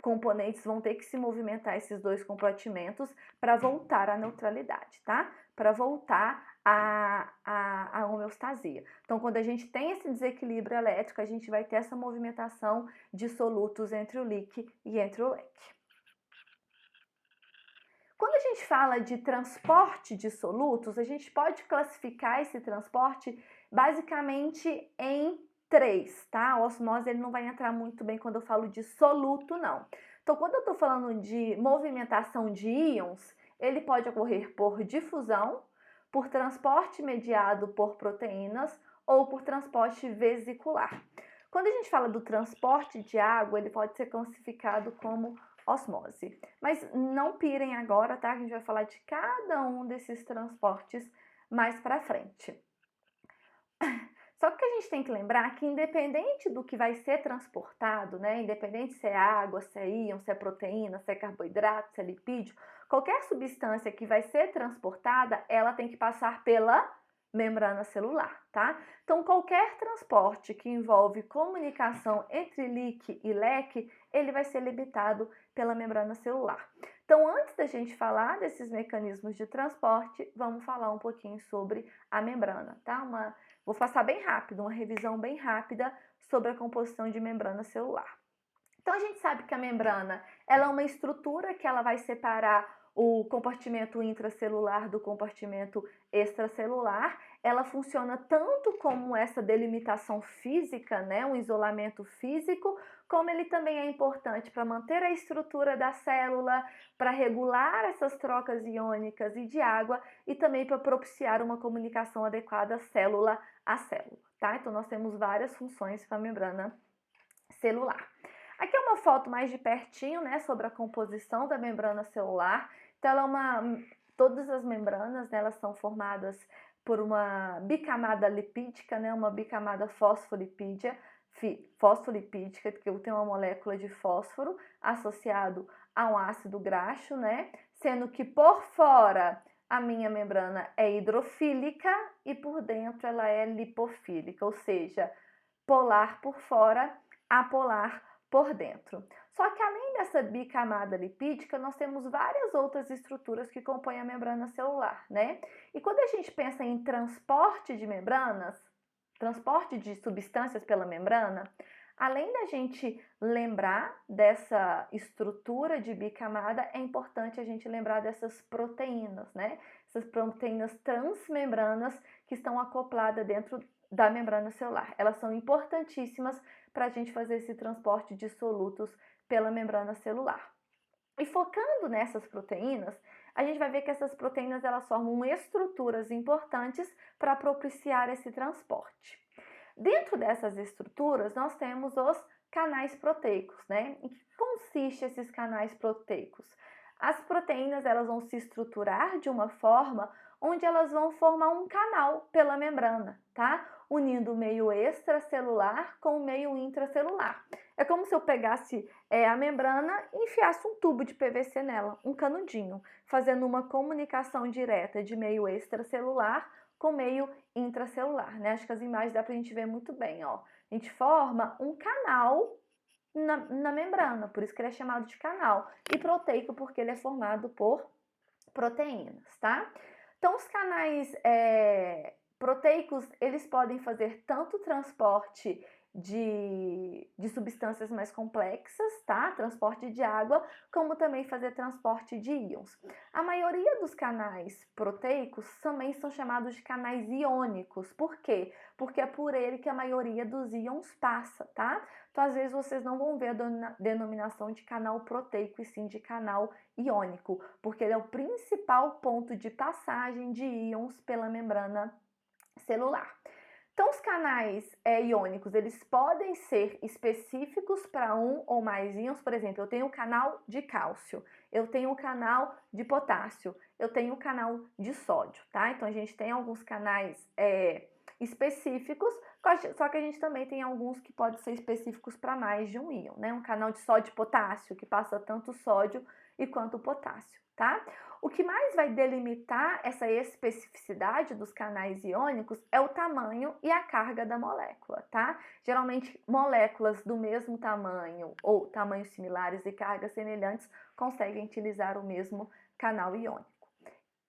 componentes vão ter que se movimentar, esses dois compartimentos, para voltar à neutralidade, tá? Para voltar à homeostasia. Então, quando a gente tem esse desequilíbrio elétrico, a gente vai ter essa movimentação de solutos entre o líquido e entre o leque. Quando a gente fala de transporte de solutos, a gente pode classificar esse transporte basicamente em três, tá? A osmose ele não vai entrar muito bem quando eu falo de soluto, não. Então, quando eu estou falando de movimentação de íons, ele pode ocorrer por difusão, por transporte mediado por proteínas ou por transporte vesicular. Quando a gente fala do transporte de água, ele pode ser classificado como osmose. Mas não pirem agora, tá? A gente vai falar de cada um desses transportes mais para frente. Só que a gente tem que lembrar que independente do que vai ser transportado, né? Independente se é água, se é íon, se é proteína, se é carboidrato, se é lipídio, qualquer substância que vai ser transportada, ela tem que passar pela membrana celular, tá? Então, qualquer transporte que envolve comunicação entre líquido e leque, ele vai ser limitado pela membrana celular. Então, antes da gente falar desses mecanismos de transporte, vamos falar um pouquinho sobre a membrana, tá? Vou passar bem rápido, uma revisão bem rápida sobre a composição de membrana celular. Então, a gente sabe que a membrana, ela é uma estrutura que ela vai separar o compartimento intracelular do compartimento extracelular. Ela funciona tanto como essa delimitação física, né, um isolamento físico, como ele também é importante para manter a estrutura da célula, para regular essas trocas iônicas e de água e também para propiciar uma comunicação adequada célula a célula, tá? Então, nós temos várias funções para a membrana celular. Aqui é uma foto mais de pertinho, né, sobre a composição da membrana celular. Então, todas as membranas, né, elas são formadas por uma bicamada lipídica, né, uma bicamada fosfolipídica, que tem uma molécula de fósforo associado a um ácido graxo, né, sendo que por fora a minha membrana é hidrofílica e por dentro ela é lipofílica, ou seja, polar por fora, apolar por dentro. Só que além dessa bicamada lipídica, nós temos várias outras estruturas que compõem a membrana celular, né? E quando a gente pensa em transporte de membranas, transporte de substâncias pela membrana, além da gente lembrar dessa estrutura de bicamada, é importante a gente lembrar dessas proteínas, né? Essas proteínas transmembranas que estão acopladas dentro da membrana celular. Elas são importantíssimas para a gente fazer esse transporte de solutos pela membrana celular. E focando nessas proteínas, a gente vai ver que essas proteínas elas formam estruturas importantes para propiciar esse transporte. Dentro dessas estruturas, nós temos os canais proteicos, né? Em que consiste esses canais proteicos? As proteínas elas vão se estruturar de uma forma onde elas vão formar um canal pela membrana, tá? Unindo o meio extracelular com o meio intracelular. É como se eu pegasse a membrana e enfiasse um tubo de PVC nela, um canudinho, fazendo uma comunicação direta de meio extracelular com meio intracelular, né? Acho que as imagens dá pra gente ver muito bem, ó. A gente forma um canal na membrana, por isso que ele é chamado de canal. E proteico porque ele é formado por proteínas, tá? Então, os canais proteicos, eles podem fazer tanto transporte de substâncias mais complexas, tá? Transporte de água, como também fazer transporte de íons. A maioria dos canais proteicos também são chamados de canais iônicos. Por quê? Porque é por ele que a maioria dos íons passa, tá? Então, às vezes, vocês não vão ver a denominação de canal proteico, e sim de canal iônico, porque ele é o principal ponto de passagem de íons pela membrana celular. Então, os canais iônicos, eles podem ser específicos para um ou mais íons. Por exemplo, eu tenho um canal de cálcio, eu tenho um canal de potássio, eu tenho um canal de sódio, tá? Então, a gente tem alguns canais específicos, só que a gente também tem alguns que podem ser específicos para mais de um íon, né? Um canal de sódio e potássio, que passa tanto o sódio e quanto o potássio, tá? O que mais vai delimitar essa especificidade dos canais iônicos é o tamanho e a carga da molécula, tá? Geralmente, moléculas do mesmo tamanho ou tamanhos similares e cargas semelhantes conseguem utilizar o mesmo canal iônico.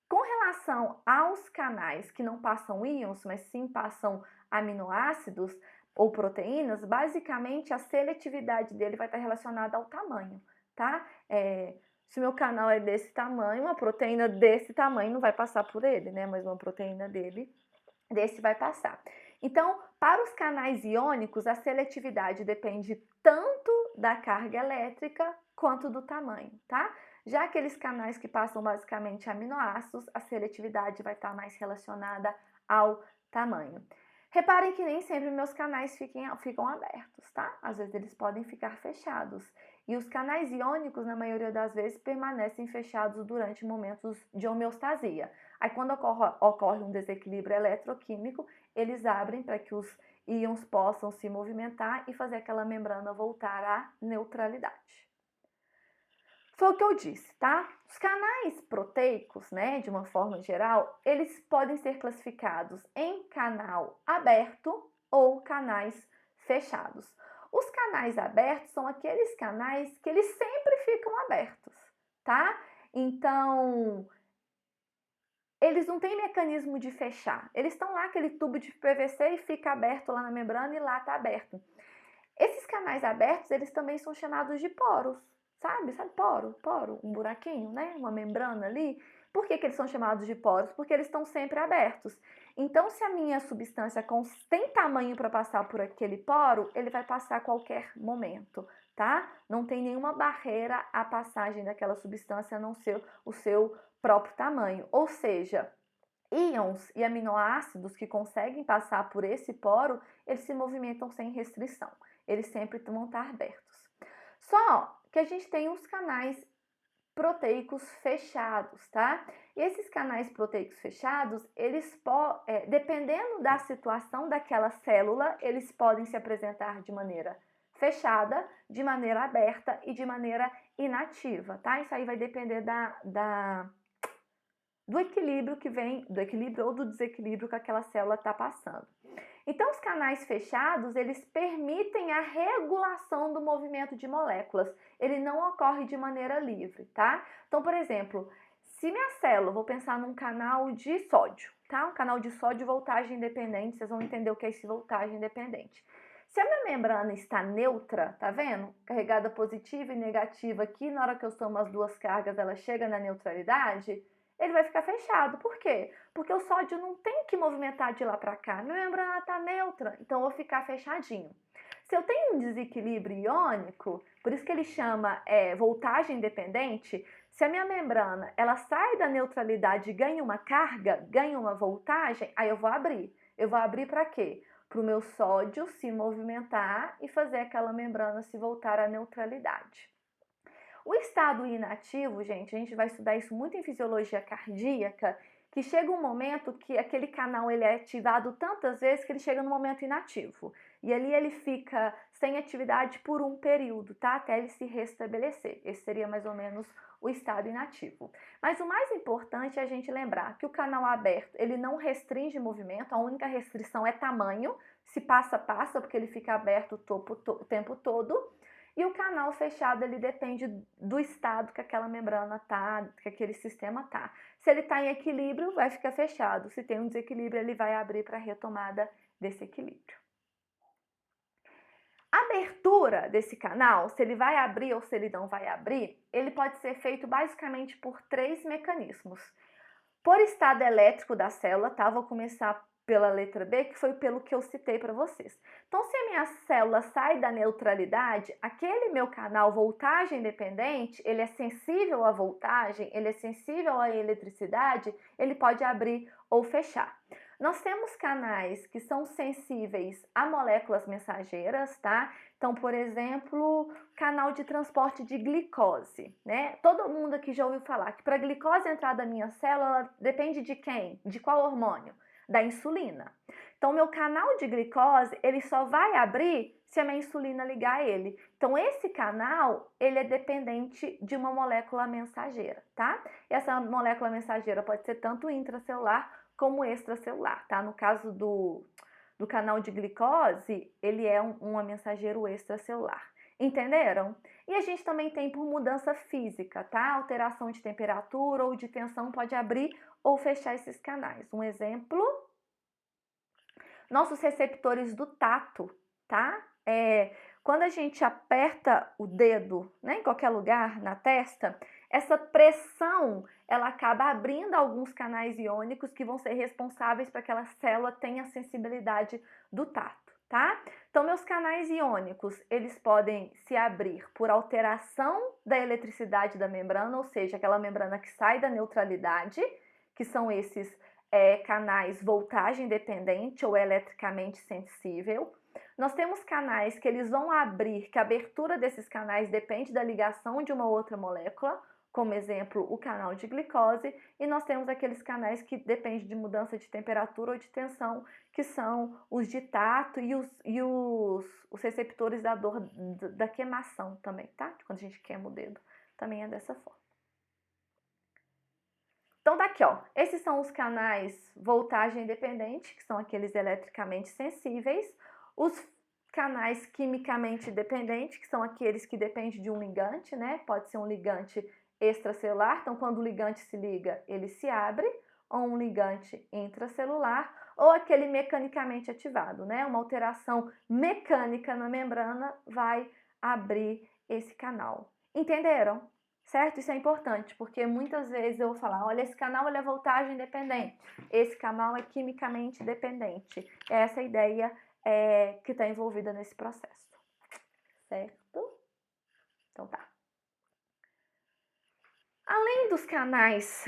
Com relação aos canais que não passam íons, mas sim passam aminoácidos ou proteínas, basicamente a seletividade dele vai estar relacionada ao tamanho, tá? Se o meu canal é desse tamanho, uma proteína desse tamanho não vai passar por ele, né? Mas uma proteína desse vai passar. Então, para os canais iônicos, a seletividade depende tanto da carga elétrica quanto do tamanho, tá? Já aqueles canais que passam basicamente aminoácidos, a seletividade vai estar mais relacionada ao tamanho. Reparem que nem sempre meus canais ficam abertos, tá? Às vezes eles podem ficar fechados. E os canais iônicos, na maioria das vezes, permanecem fechados durante momentos de homeostasia. Aí, quando ocorre um desequilíbrio eletroquímico, eles abrem para que os íons possam se movimentar e fazer aquela membrana voltar à neutralidade. Foi o que eu disse, tá? Os canais proteicos, né, de uma forma geral, eles podem ser classificados em canal aberto ou canais fechados. Os canais abertos são aqueles canais que eles sempre ficam abertos, tá? Então, eles não têm mecanismo de fechar. Eles estão lá, aquele tubo de PVC e fica aberto lá na membrana e lá tá aberto. Esses canais abertos, eles também são chamados de poros. Sabe poro? Um buraquinho, né? Uma membrana ali. Por que eles são chamados de poros? Porque eles estão sempre abertos. Então, se a minha substância tem tamanho para passar por aquele poro, ele vai passar a qualquer momento, tá? Não tem nenhuma barreira à passagem daquela substância a não ser o seu próprio tamanho. Ou seja, íons e aminoácidos que conseguem passar por esse poro, eles se movimentam sem restrição. Eles sempre vão estar abertos. Só que a gente tem os canais proteicos fechados, tá? E esses canais proteicos fechados, eles dependendo da situação daquela célula, eles podem se apresentar de maneira fechada, de maneira aberta e de maneira inativa, tá? Isso aí vai depender do equilíbrio do equilíbrio ou do desequilíbrio que aquela célula está passando. Então, os canais fechados, eles permitem a regulação do movimento de moléculas. Ele não ocorre de maneira livre, tá? Então, por exemplo, se minha célula, vou pensar num canal de sódio, tá? Um canal de sódio voltagem independente, vocês vão entender o que é esse voltagem independente. Se a minha membrana está neutra, tá vendo? Carregada positiva e negativa aqui, na hora que eu somo as duas cargas, ela chega na neutralidade, ele vai ficar fechado. Por quê? Porque o sódio não tem que movimentar de lá para cá. Minha membrana está neutra, então eu vou ficar fechadinho. Se eu tenho um desequilíbrio iônico, por isso que ele chama voltagem independente, se a minha membrana ela sai da neutralidade e ganha uma carga, ganha uma voltagem, aí eu vou abrir. Eu vou abrir para quê? Para o meu sódio se movimentar e fazer aquela membrana se voltar à neutralidade. O estado inativo, gente, a gente vai estudar isso muito em fisiologia cardíaca, que chega um momento que aquele canal ele é ativado tantas vezes que ele chega no momento inativo. E ali ele fica sem atividade por um período, tá? Até ele se restabelecer. Esse seria mais ou menos o estado inativo. Mas o mais importante é a gente lembrar que o canal aberto, ele não restringe movimento, a única restrição é tamanho. Se passa, passa, porque ele fica aberto o tempo todo. E o canal fechado, ele depende do estado que aquela membrana tá, que aquele sistema tá. Se ele está em equilíbrio, vai ficar fechado. Se tem um desequilíbrio, ele vai abrir para a retomada desse equilíbrio. A abertura desse canal, se ele vai abrir ou se ele não vai abrir, ele pode ser feito basicamente por 3 mecanismos. Por estado elétrico da célula, tá? Vou começar pela letra B, que foi pelo que eu citei para vocês. Então, se a minha célula sai da neutralidade, aquele meu canal voltagem dependente, ele é sensível à voltagem, ele é sensível à eletricidade, ele pode abrir ou fechar. Nós temos canais que são sensíveis a moléculas mensageiras, tá? Então, por exemplo, canal de transporte de glicose, né? Todo mundo aqui já ouviu falar que para a glicose entrar da minha célula, ela depende de quem? De qual hormônio? Da insulina. Então, meu canal de glicose, ele só vai abrir se a minha insulina ligar a ele. Então, esse canal, ele é dependente de uma molécula mensageira, tá? Essa molécula mensageira pode ser tanto intracelular como extracelular, tá? No caso do canal de glicose, ele é um mensageiro extracelular. Entenderam? E a gente também tem por mudança física, tá? Alteração de temperatura ou de tensão pode abrir ou fechar esses canais. Um exemplo, nossos receptores do tato, tá? Quando a gente aperta o dedo, né, em qualquer lugar na testa, essa pressão ela acaba abrindo alguns canais iônicos que vão ser responsáveis para que aquela célula tenha sensibilidade do tato, tá? Então, meus canais iônicos, eles podem se abrir por alteração da eletricidade da membrana, ou seja, aquela membrana que sai da neutralidade, que são esses canais voltagem dependente ou eletricamente sensível. Nós temos canais que eles vão abrir, que a abertura desses canais depende da ligação de uma outra molécula, como exemplo, o canal de glicose, e nós temos aqueles canais que dependem de mudança de temperatura ou de tensão, que são os de tato e os receptores da dor da queimação também, tá? Quando a gente queima o dedo, também é dessa forma. Então, daqui, ó, esses são os canais voltagem dependente, que são aqueles eletricamente sensíveis, os canais quimicamente dependentes, que são aqueles que dependem de um ligante, né? Pode ser um ligante extracelular, então quando o ligante se liga, ele se abre, ou um ligante intracelular, ou aquele mecanicamente ativado, né? Uma alteração mecânica na membrana vai abrir esse canal. Entenderam? Certo? Isso é importante, porque muitas vezes eu vou falar, olha, esse canal ele é voltagem dependente, esse canal é quimicamente dependente. É essa ideia que está envolvida nesse processo. Certo? Então tá. Além dos canais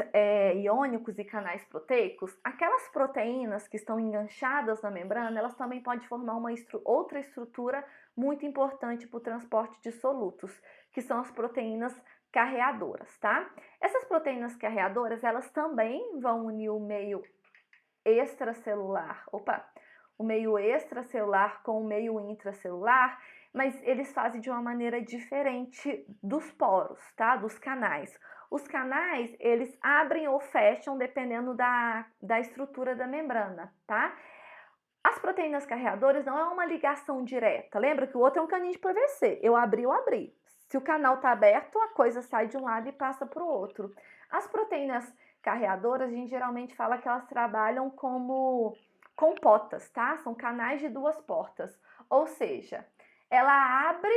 iônicos e canais proteicos, aquelas proteínas que estão enganchadas na membrana, elas também podem formar uma outra estrutura muito importante para o transporte de solutos, que são as proteínas carreadoras, tá? Essas proteínas carreadoras, elas também vão unir o meio extracelular, o meio extracelular com o meio intracelular, mas eles fazem de uma maneira diferente dos poros, tá? Dos canais. Os canais, eles abrem ou fecham dependendo da estrutura da membrana, tá? As proteínas carreadoras não é uma ligação direta. Lembra que o outro é um caninho de PVC. Eu abri. Se o canal está aberto, a coisa sai de um lado e passa para o outro. As proteínas carreadoras, a gente geralmente fala que elas trabalham como compotas, tá? São canais de duas portas. Ou seja, ela abre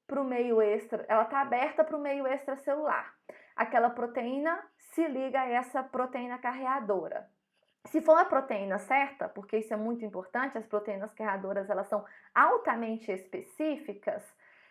para o meio extra, ela está aberta para o meio extracelular. Aquela proteína se liga a essa proteína carreadora. Se for a proteína certa, porque isso é muito importante, as proteínas carreadoras elas são altamente específicas,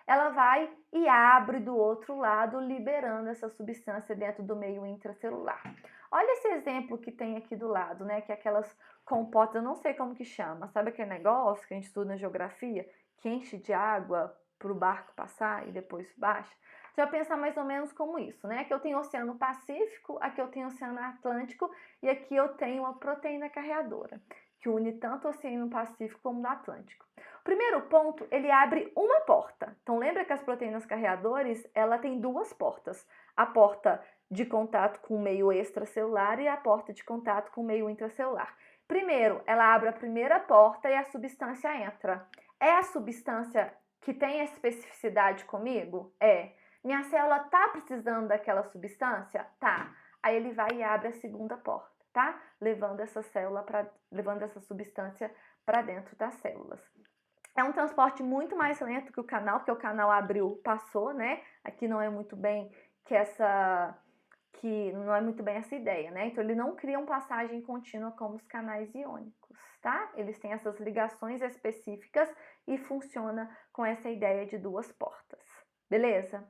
ela vai e abre do outro lado, liberando essa substância dentro do meio intracelular. Olha esse exemplo que tem aqui do lado, né? Que é aquelas compotas, eu não sei como que chama, sabe aquele negócio que a gente estuda na geografia, que enche de água para o barco passar e depois baixa? Você vai pensar mais ou menos como isso, né? Aqui eu tenho o Oceano Pacífico, aqui eu tenho o Oceano Atlântico e aqui eu tenho a proteína carreadora, que une tanto o Oceano Pacífico como o Atlântico. O primeiro ponto, ele abre uma porta. Então lembra que as proteínas carreadoras, ela tem duas portas. A porta de contato com o meio extracelular e a porta de contato com o meio intracelular. Primeiro, ela abre a primeira porta e a substância entra. É a substância que tem a especificidade comigo? É. Minha célula tá precisando daquela substância? Tá. Aí ele vai e abre a segunda porta, tá? Levando essa substância para dentro das células. É um transporte muito mais lento que o canal, porque o canal abriu, passou, né? Aqui não é muito bem não é muito bem essa ideia, né? Então ele não cria uma passagem contínua como os canais iônicos, tá? Eles têm essas ligações específicas e funciona com essa ideia de duas portas. Beleza?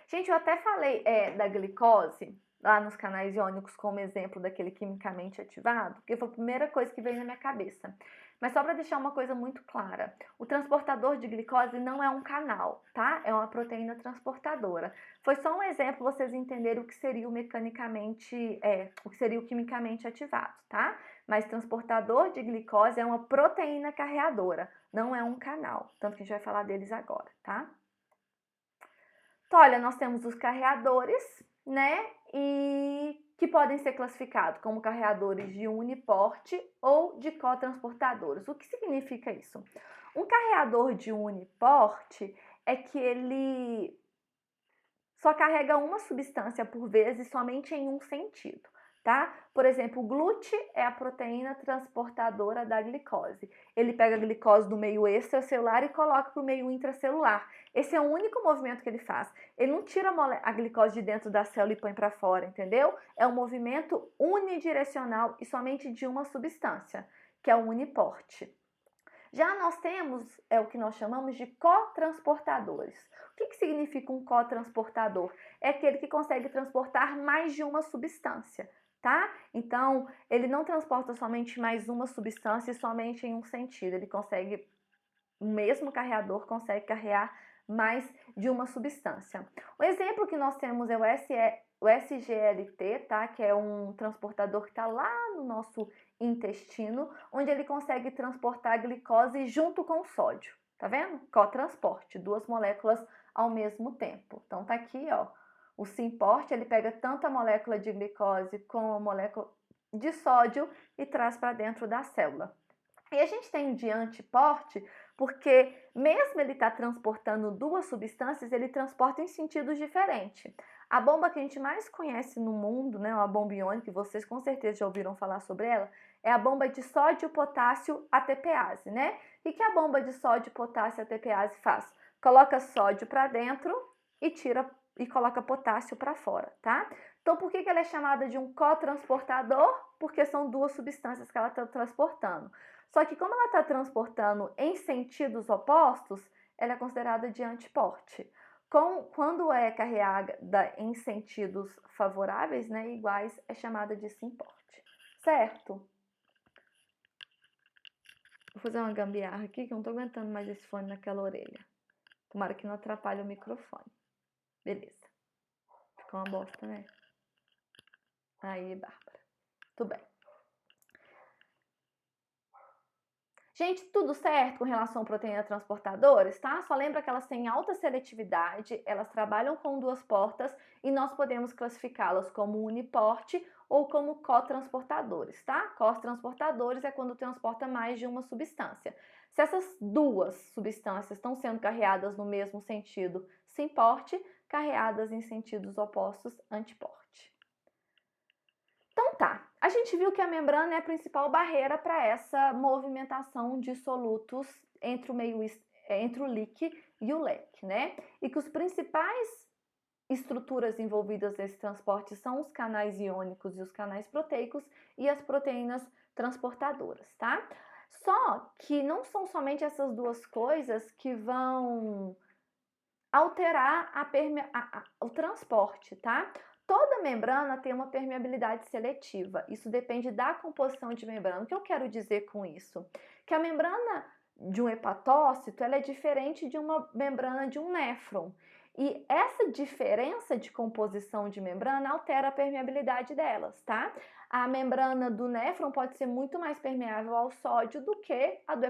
Gente, eu até falei da glicose, lá nos canais iônicos como exemplo daquele quimicamente ativado? Porque foi a primeira coisa que veio na minha cabeça. Mas só para deixar uma coisa muito clara, o transportador de glicose não é um canal, tá? É uma proteína transportadora. Foi só um exemplo para vocês entenderem o que seria o quimicamente ativado, tá? Mas transportador de glicose é uma proteína carreadora, não é um canal. Tanto que a gente vai falar deles agora, tá? Então, olha, nós temos os carreadores, né? E que podem ser classificados como carreadores de uniporte ou de cotransportadores. O que significa isso? Um carreador de uniporte é que ele só carrega uma substância por vez e somente em um sentido, tá? Por exemplo, o GLUT é a proteína transportadora da glicose. Ele pega a glicose do meio extracelular e coloca para o meio intracelular. Esse é o único movimento que ele faz. Ele não tira a glicose de dentro da célula e põe para fora, entendeu? É um movimento unidirecional e somente de uma substância, que é o uniporte. Já nós temos o que nós chamamos de cotransportadores. O que significa um cotransportador? É aquele que consegue transportar mais de uma substância, tá? Então, ele não transporta somente mais uma substância e somente em um sentido. Ele consegue, o mesmo carreador consegue carregar mais de uma substância. O exemplo que nós temos é o SGLT, tá? Que é um transportador que está lá no nosso intestino, onde ele consegue transportar a glicose junto com o sódio. Tá vendo? Cotransporte, duas moléculas ao mesmo tempo. Então tá aqui, ó, o Symporte, ele pega tanto a molécula de glicose como a molécula de sódio e traz para dentro da célula. E a gente tem o de antiporte porque mesmo ele tá transportando duas substâncias, ele transporta em sentidos diferentes. A bomba que a gente mais conhece no mundo, né, uma bomba iônica, que vocês com certeza já ouviram falar sobre ela, é a bomba de sódio, potássio, ATPase, né? E que a bomba de sódio, potássio, ATPase faz? Coloca sódio para dentro e tira e coloca potássio para fora, tá? Então, por que ela é chamada de um cotransportador? Porque são duas substâncias que ela está transportando. Só que como ela está transportando em sentidos opostos, ela é considerada de antiporte. Quando é carregada em sentidos favoráveis, né, iguais, é chamada de symporte. Certo? Vou fazer uma gambiarra aqui que eu não tô aguentando mais esse fone naquela orelha. Tomara que não atrapalhe o microfone. Beleza. Ficou uma bosta, né? Aí, Bárbara. Tudo bem. Gente, tudo certo com relação a proteínas transportadoras, tá? Só lembra que elas têm alta seletividade, elas trabalham com duas portas e nós podemos classificá-las como uniporte ou como cotransportadores, tá? Cotransportadores é quando transporta mais de uma substância. Se essas duas substâncias estão sendo carreadas no mesmo sentido, symporte, carreadas em sentidos opostos, antiporte. Então tá, a gente viu que a membrana é a principal barreira para essa movimentação de solutos entre o leque e o leque, né? E que os principais estruturas envolvidas nesse transporte são os canais iônicos e os canais proteicos e as proteínas transportadoras, tá? Só que não são somente essas duas coisas que vão alterar o transporte, tá? Toda membrana tem uma permeabilidade seletiva. Isso depende da composição de membrana. O que eu quero dizer com isso? Que a membrana de um hepatócito ela é diferente de uma membrana de um néfron. E essa diferença de composição de membrana altera a permeabilidade delas, tá? A membrana do néfron pode ser muito mais permeável ao sódio do que a do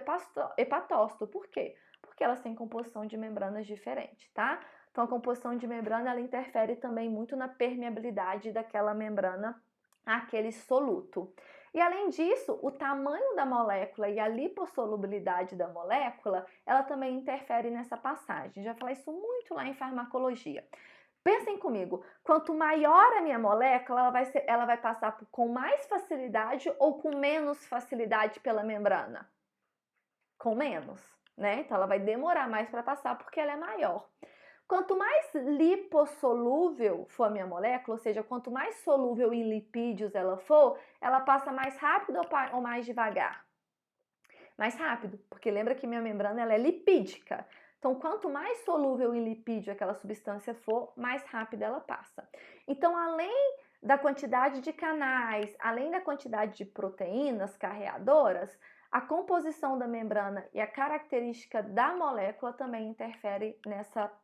hepatócito. Por quê? Porque elas têm composição de membranas diferentes, tá? Então, a composição de membrana, ela interfere também muito na permeabilidade daquela membrana àquele soluto. E, além disso, o tamanho da molécula e a lipossolubilidade da molécula, ela também interfere nessa passagem. Já falei isso muito lá em farmacologia. Pensem comigo, quanto maior a minha molécula, ela vai passar com mais facilidade ou com menos facilidade pela membrana? Com menos, né? Então, ela vai demorar mais para passar porque ela é maior. Quanto mais lipossolúvel for a minha molécula, ou seja, quanto mais solúvel em lipídios ela for, ela passa mais rápido ou mais devagar? Mais rápido, porque lembra que minha membrana ela é lipídica. Então, quanto mais solúvel em lipídio aquela substância for, mais rápido ela passa. Então, além da quantidade de canais, além da quantidade de proteínas carreadoras, a composição da membrana e a característica da molécula também interfere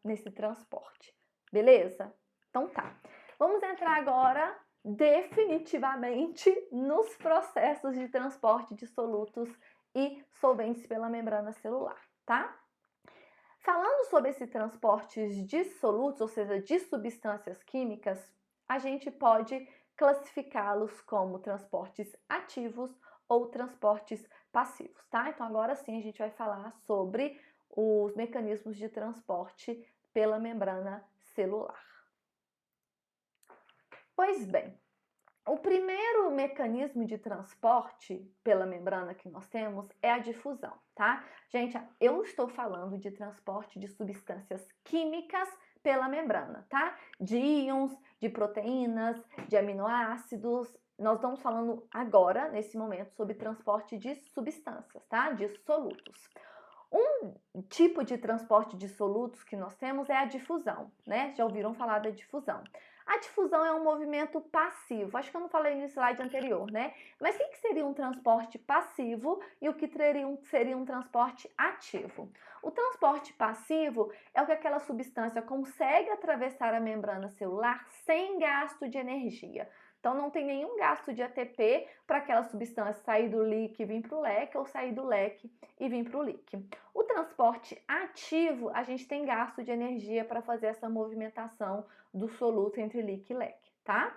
nesse transporte. Beleza? Então tá. Vamos entrar agora definitivamente nos processos de transporte de solutos e solventes pela membrana celular, tá? Falando sobre esse transporte de solutos, ou seja, de substâncias químicas, a gente pode classificá-los como transportes ativos ou transportes passivos, tá? Então agora sim a gente vai falar sobre os mecanismos de transporte pela membrana celular. Pois bem, o primeiro mecanismo de transporte pela membrana que nós temos é a difusão, tá? Gente, eu estou falando de transporte de substâncias químicas pela membrana, tá? De íons, de proteínas, de aminoácidos. Nós estamos falando agora, nesse momento, sobre transporte de substâncias, tá? De solutos. Um tipo de transporte de solutos que nós temos é a difusão, né? Já ouviram falar da difusão. A difusão é um movimento passivo. Acho que eu não falei no slide anterior, né? Mas o que seria um transporte passivo e o que seria um transporte ativo? O transporte passivo é o que aquela substância consegue atravessar a membrana celular sem gasto de energia. Então, não tem nenhum gasto de ATP para aquela substância sair do líquido e vir para o leque, ou sair do leque e vir para o líquido. O transporte ativo, a gente tem gasto de energia para fazer essa movimentação do soluto entre líquido e leque, tá?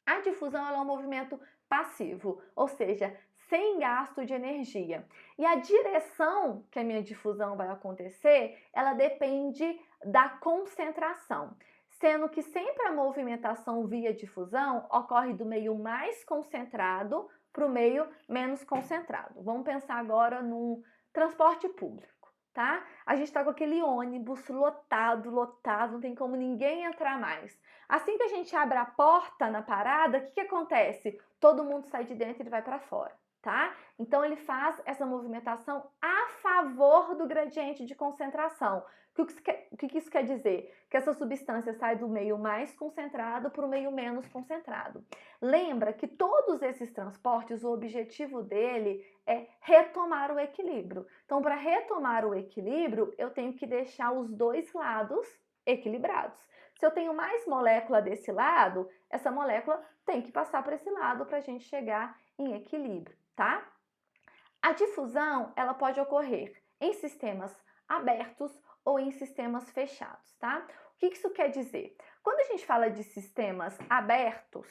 A difusão é um movimento passivo, ou seja, sem gasto de energia. E a direção que a minha difusão vai acontecer, ela depende da concentração, sendo que sempre a movimentação via difusão ocorre do meio mais concentrado para o meio menos concentrado. Vamos pensar agora no transporte público, tá? A gente está com aquele ônibus lotado, não tem como ninguém entrar mais. Assim que a gente abre a porta na parada, o que acontece? Todo mundo sai de dentro e ele vai para fora, tá? Então ele faz essa movimentação a favor do gradiente de concentração. O que isso quer dizer? Que essa substância sai do meio mais concentrado para o meio menos concentrado. Lembra que todos esses transportes, o objetivo dele é retomar o equilíbrio. Então, para retomar o equilíbrio, eu tenho que deixar os dois lados equilibrados. Se eu tenho mais molécula desse lado, essa molécula tem que passar para esse lado para a gente chegar em equilíbrio, tá? A difusão, ela pode ocorrer em sistemas abertos ou em sistemas fechados, tá? O que isso quer dizer? Quando a gente fala de sistemas abertos,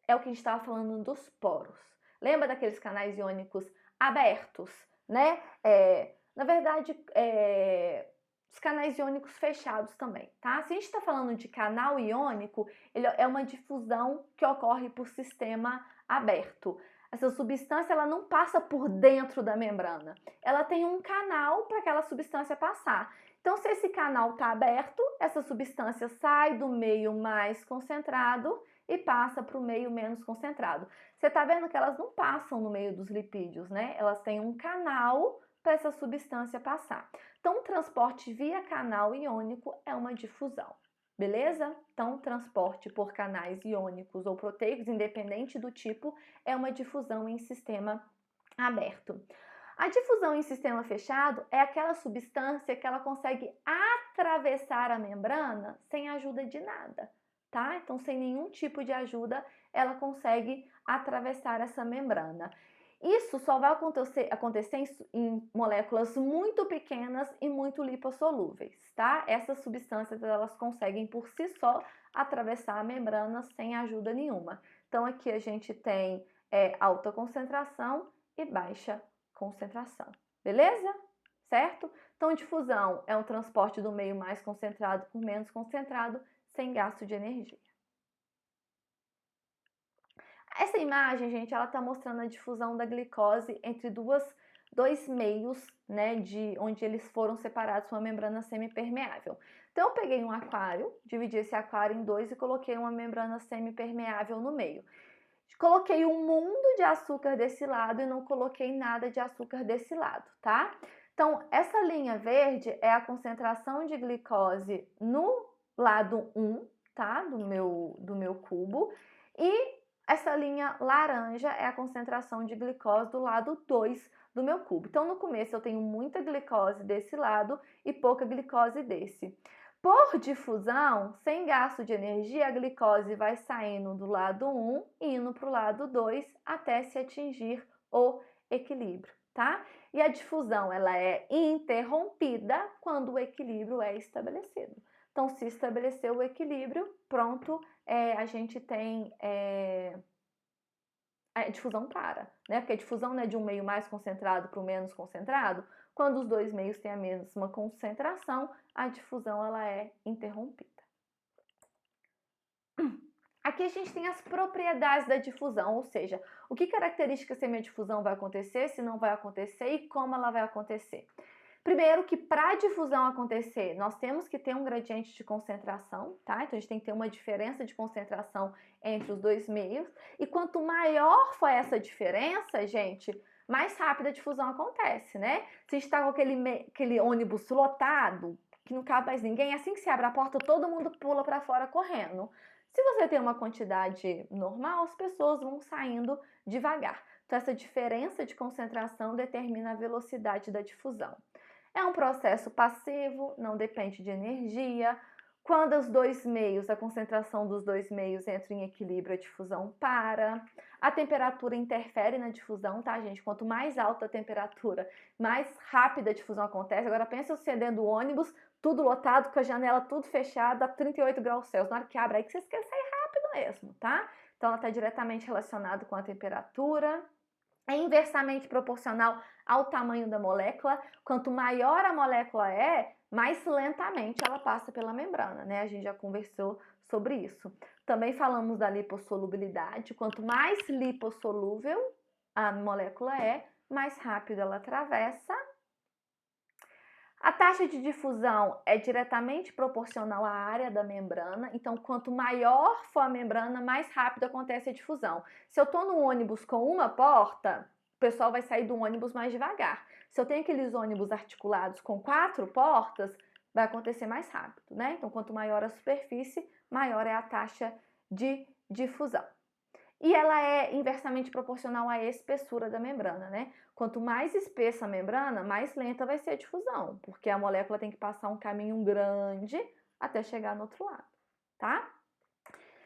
é o que a gente estava falando dos poros. Lembra daqueles canais iônicos abertos, né? Na verdade, os canais iônicos fechados também, tá? Se a gente está falando de canal iônico, ele é uma difusão que ocorre por sistema aberto. Essa substância ela não passa por dentro da membrana, ela tem um canal para aquela substância passar. Então, se esse canal está aberto, essa substância sai do meio mais concentrado e passa para o meio menos concentrado. Você está vendo que elas não passam no meio dos lipídios, né? Elas têm um canal para essa substância passar. Então, o transporte via canal iônico é uma difusão. Beleza? Então, transporte por canais iônicos ou proteicos, independente do tipo, é uma difusão em sistema aberto. A difusão em sistema fechado é aquela substância que ela consegue atravessar a membrana sem ajuda de nada, tá? Então, sem nenhum tipo de ajuda, ela consegue atravessar essa membrana. Isso só vai acontecer em moléculas muito pequenas e muito lipossolúveis, tá? Essas substâncias, elas conseguem por si só atravessar a membrana sem ajuda nenhuma. Então, aqui a gente tem alta concentração e baixa concentração, beleza? Certo? Então, difusão é um transporte do meio mais concentrado por menos concentrado, sem gasto de energia. Essa imagem, gente, ela está mostrando a difusão da glicose entre dois meios, né, de onde eles foram separados por uma membrana semipermeável. Então, eu peguei um aquário, dividi esse aquário em dois e coloquei uma membrana semipermeável no meio. Coloquei um mundo de açúcar desse lado e não coloquei nada de açúcar desse lado, tá? Então, essa linha verde é a concentração de glicose no lado 1, tá? Do meu cubo. E essa linha laranja é a concentração de glicose do lado 2 do meu cubo. Então, no começo eu tenho muita glicose desse lado e pouca glicose desse. Por difusão, sem gasto de energia, a glicose vai saindo do lado 1 e indo para o lado 2 até se atingir o equilíbrio, tá? E a difusão, ela é interrompida quando o equilíbrio é estabelecido. Então, se estabeleceu o equilíbrio, pronto, a gente tem a difusão para, né? Porque a difusão não é de um meio mais concentrado para o menos concentrado. Quando os dois meios têm a mesma concentração, a difusão ela é interrompida. Aqui a gente tem as propriedades da difusão, ou seja, o que caracteriza se a minha difusão vai acontecer, se não vai acontecer e como ela vai acontecer. Primeiro que para a difusão acontecer, nós temos que ter um gradiente de concentração, tá? Então a gente tem que ter uma diferença de concentração entre os dois meios. E quanto maior for essa diferença, gente, mais rápida a difusão acontece, né? Se a gente está com aquele ônibus lotado, que não cabe mais ninguém, assim que se abre a porta, todo mundo pula para fora correndo. Se você tem uma quantidade normal, as pessoas vão saindo devagar. Então, essa diferença de concentração determina a velocidade da difusão. É um processo passivo, não depende de energia. Quando os dois meios, a concentração dos dois meios entra em equilíbrio, a difusão para. A temperatura interfere na difusão, tá, gente? Quanto mais alta a temperatura, mais rápida a difusão acontece. Agora, pensa você dentro do ônibus, tudo lotado, com a janela tudo fechada, a 38 graus Celsius. Na hora que abre aí, que vocês querem sair rápido mesmo, tá? Então, ela está diretamente relacionada com a temperatura. É inversamente proporcional ao tamanho da molécula. Quanto maior a molécula é, mais lentamente ela passa pela membrana, né? A gente já conversou sobre isso. Também falamos da lipossolubilidade. Quanto mais lipossolúvel a molécula é, mais rápido ela atravessa. A taxa de difusão é diretamente proporcional à área da membrana, então quanto maior for a membrana, mais rápido acontece a difusão. Se eu estou num ônibus com uma porta, o pessoal vai sair do ônibus mais devagar. Se eu tenho aqueles ônibus articulados com 4 portas, vai acontecer mais rápido, né? Então, quanto maior a superfície, maior é a taxa de difusão. E ela é inversamente proporcional à espessura da membrana, né? Quanto mais espessa a membrana, mais lenta vai ser a difusão, porque a molécula tem que passar um caminho grande até chegar no outro lado, tá?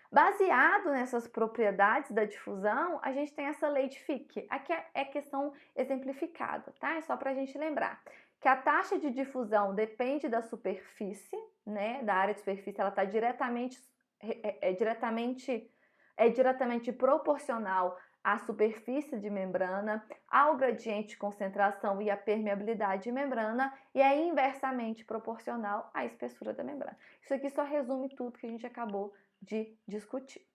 Baseado nessas propriedades da difusão, a gente tem essa lei de Fick. Aqui é questão exemplificada, tá? É só para a gente lembrar que a taxa de difusão depende da superfície, né? Da área de superfície, ela está diretamente proporcional à superfície de membrana, ao gradiente de concentração e à permeabilidade de membrana, e é inversamente proporcional à espessura da membrana. Isso aqui só resume tudo que a gente acabou de discutir.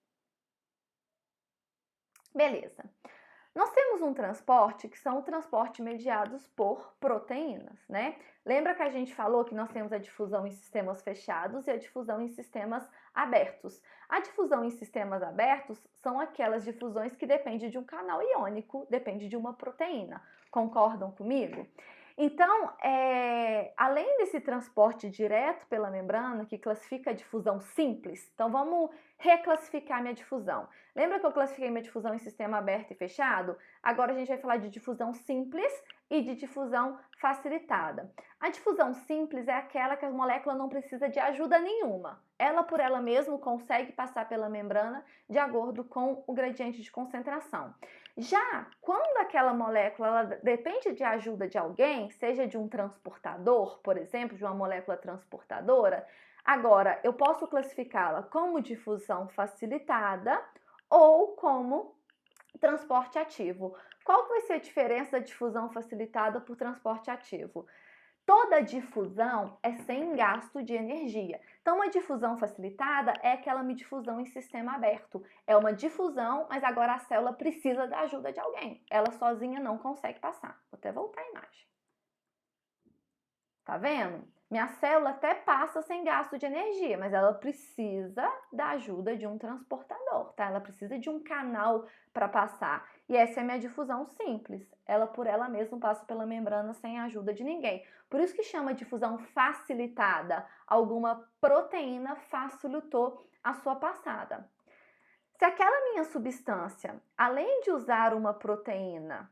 Beleza. Nós temos um transporte que são o transporte mediados por proteínas, né? Lembra que a gente falou que nós temos a difusão em sistemas fechados e a difusão em sistemas abertos. A difusão em sistemas abertos são aquelas difusões que dependem de um canal iônico, depende de uma proteína. Concordam comigo? Então, além desse transporte direto pela membrana, que classifica a difusão simples, então vamos reclassificar minha difusão. Lembra que eu classifiquei minha difusão em sistema aberto e fechado? Agora a gente vai falar de difusão simples e de difusão facilitada. A difusão simples é aquela que a molécula não precisa de ajuda nenhuma. Ela por ela mesma consegue passar pela membrana de acordo com o gradiente de concentração. Já quando aquela molécula ela depende de ajuda de alguém, seja de um transportador, por exemplo, de uma molécula transportadora, agora eu posso classificá-la como difusão facilitada ou como transporte ativo. Qual que vai ser a diferença da difusão facilitada por transporte ativo? Toda difusão é sem gasto de energia. Então, uma difusão facilitada é aquela difusão em sistema aberto. É uma difusão, mas agora a célula precisa da ajuda de alguém. Ela sozinha não consegue passar. Vou até voltar a imagem. Tá vendo? Minha célula até passa sem gasto de energia, mas ela precisa da ajuda de um transportador, tá? Ela precisa de um canal para passar. E essa é a minha difusão simples. Ela por ela mesma passa pela membrana sem a ajuda de ninguém. Por isso que chama difusão facilitada. Alguma proteína facilitou a sua passada. Se aquela minha substância, além de usar uma proteína,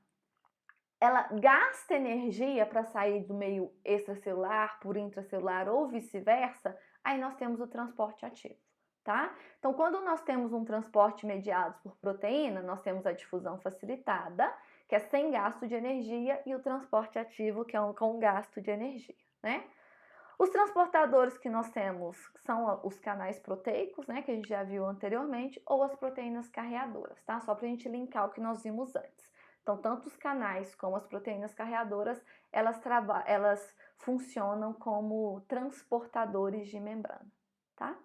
ela gasta energia para sair do meio extracelular por intracelular ou vice-versa, aí nós temos o transporte ativo, tá? Então, quando nós temos um transporte mediado por proteína, nós temos a difusão facilitada, que é sem gasto de energia, e o transporte ativo, que é com gasto de energia, né? Os transportadores que nós temos são os canais proteicos, né, que a gente já viu anteriormente, ou as proteínas carreadoras, tá? Só para a gente linkar o que nós vimos antes. Então, tanto os canais como as proteínas carreadoras, elas funcionam como transportadores de membrana, tá?